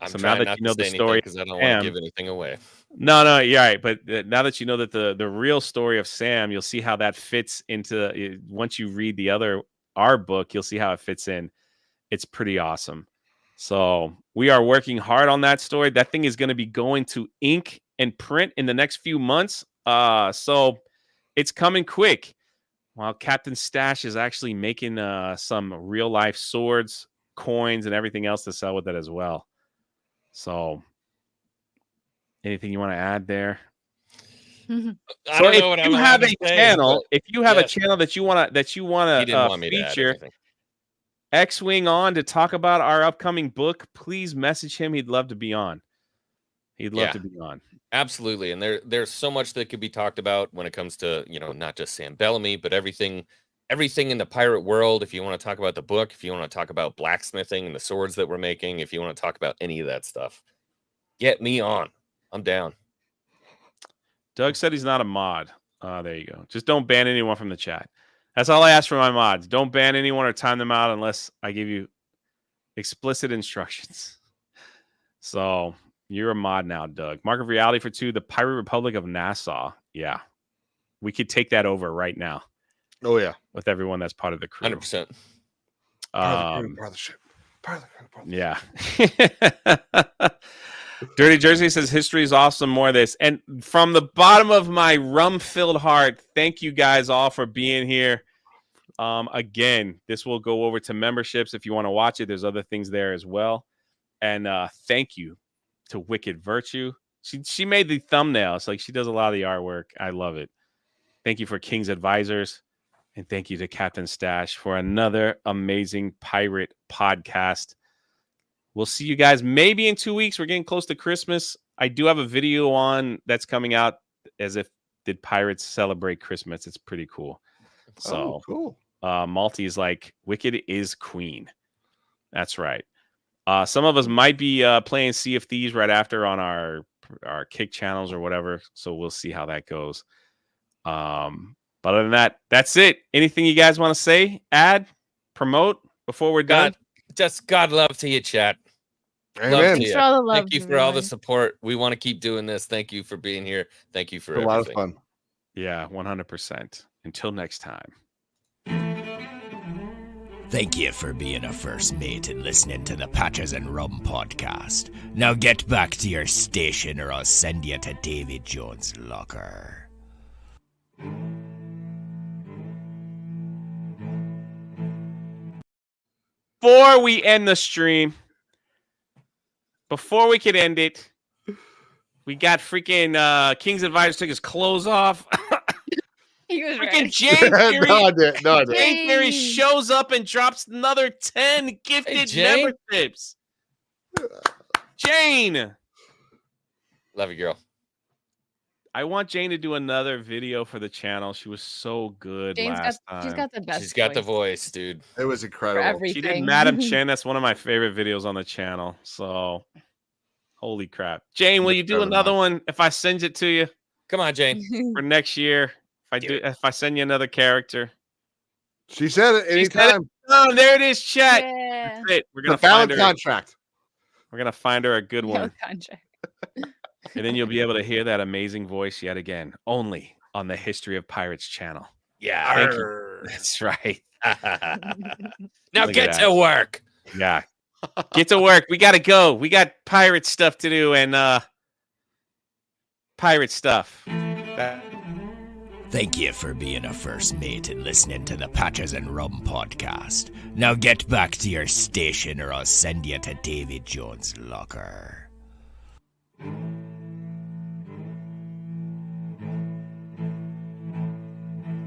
I'm so trying now that not you know to the say story, because I don't want to give anything away. No, you're right. But now that you know that the real story of Sam, you'll see how that fits into. Once you read our book, you'll see how it fits in. It's pretty awesome. So we are working hard on that story. That thing is going to be going to ink and print in the next few months. So it's coming quick. While Captain Stash is actually making some real life swords, coins, and everything else to sell with it as well. So, anything you want to add there? I don't know what I'm have a say, channel, if you have yes. a channel that you want to He didn't want me to add feature anything. X-Wing on to talk about our upcoming book, please message him. He'd love to be on. He'd love to be on. Absolutely. And there's so much that could be talked about when it comes to, not just Sam Bellamy, but everything in the pirate world. If you want to talk about the book, if you want to talk about blacksmithing and the swords that we're making, if you want to talk about any of that stuff, get me on. I'm down. Doug said he's not a mod. There you go. Just don't ban anyone from the chat. That's all I ask for my mods. Don't ban anyone or time them out unless I give you explicit instructions. So you're a mod now, Doug. Mark of Reality for 2, the Pirate Republic of Nassau. Yeah. We could take that over right now. Oh, yeah. With everyone that's part of the crew. 100%. Part of the ship. Yeah. Dirty Jersey says history is awesome. More of this. And from the bottom of my rum-filled heart, thank you guys all for being here. Again, this will go over to memberships if you want to watch it. There's other things there as well. And thank you to Wicked Virtue. She made the thumbnails. Like, she does a lot of the artwork. I love it. Thank you for King's Advisors. And thank you to Captain Stash for another amazing pirate podcast. We'll see you guys maybe in 2 weeks. We're getting close to Christmas. I do have a video on that's coming out as if did pirates celebrate Christmas. It's pretty cool. So cool. Malty is like, Wicked is queen. That's right. Some of us might be playing Sea of Thieves right after on our kick channels or whatever. So we'll see how that goes. But other than that, that's it. Anything you guys want to say, add, promote before we're done? God love to you, chat. Amen. Thanks for all the love, Thank you for all the everyone. support. We want to keep doing this. Thank you for being here. Thank you for A everything. lot of fun. Yeah, 100%. Until next time. Thank you for being a first mate and listening to the Patches and Rum podcast. Now get back to your station or I'll send you to Davy Jones' locker. Before we end the stream, before we could end it, we got freaking King's Advisor took his clothes off. He was Freaking ready. Jane Theory. No, I did. Jane Theory shows up and drops another 10 gifted Jane. memberships. Jane. Love you, girl. I want Jane to do another video for the channel. She was so good last time. She's got the best. She's got the voice, dude. It was for incredible. everything. She did Madam Chen. That's one of my favorite videos on the channel. So, holy crap. Jane, will you do another one if I send it to you Come on, Jane. for next year? If I send you another character. She said it She said anytime. Oh, there it is, chat. Yeah. That's it. We're The gonna valid find her. contract. We're gonna find her a good No one, contract. and then you'll be able to hear that amazing voice yet again, only on the History of Pirates channel. Yeah. Thank you. That's right. Now Look get at to that. work. Yeah. Get to work. We gotta go. We got pirate stuff to do, and pirate stuff. Thank you for being a first mate and listening to the Patches and Rum podcast. Now get back to your station or I'll send you to Davy Jones' locker.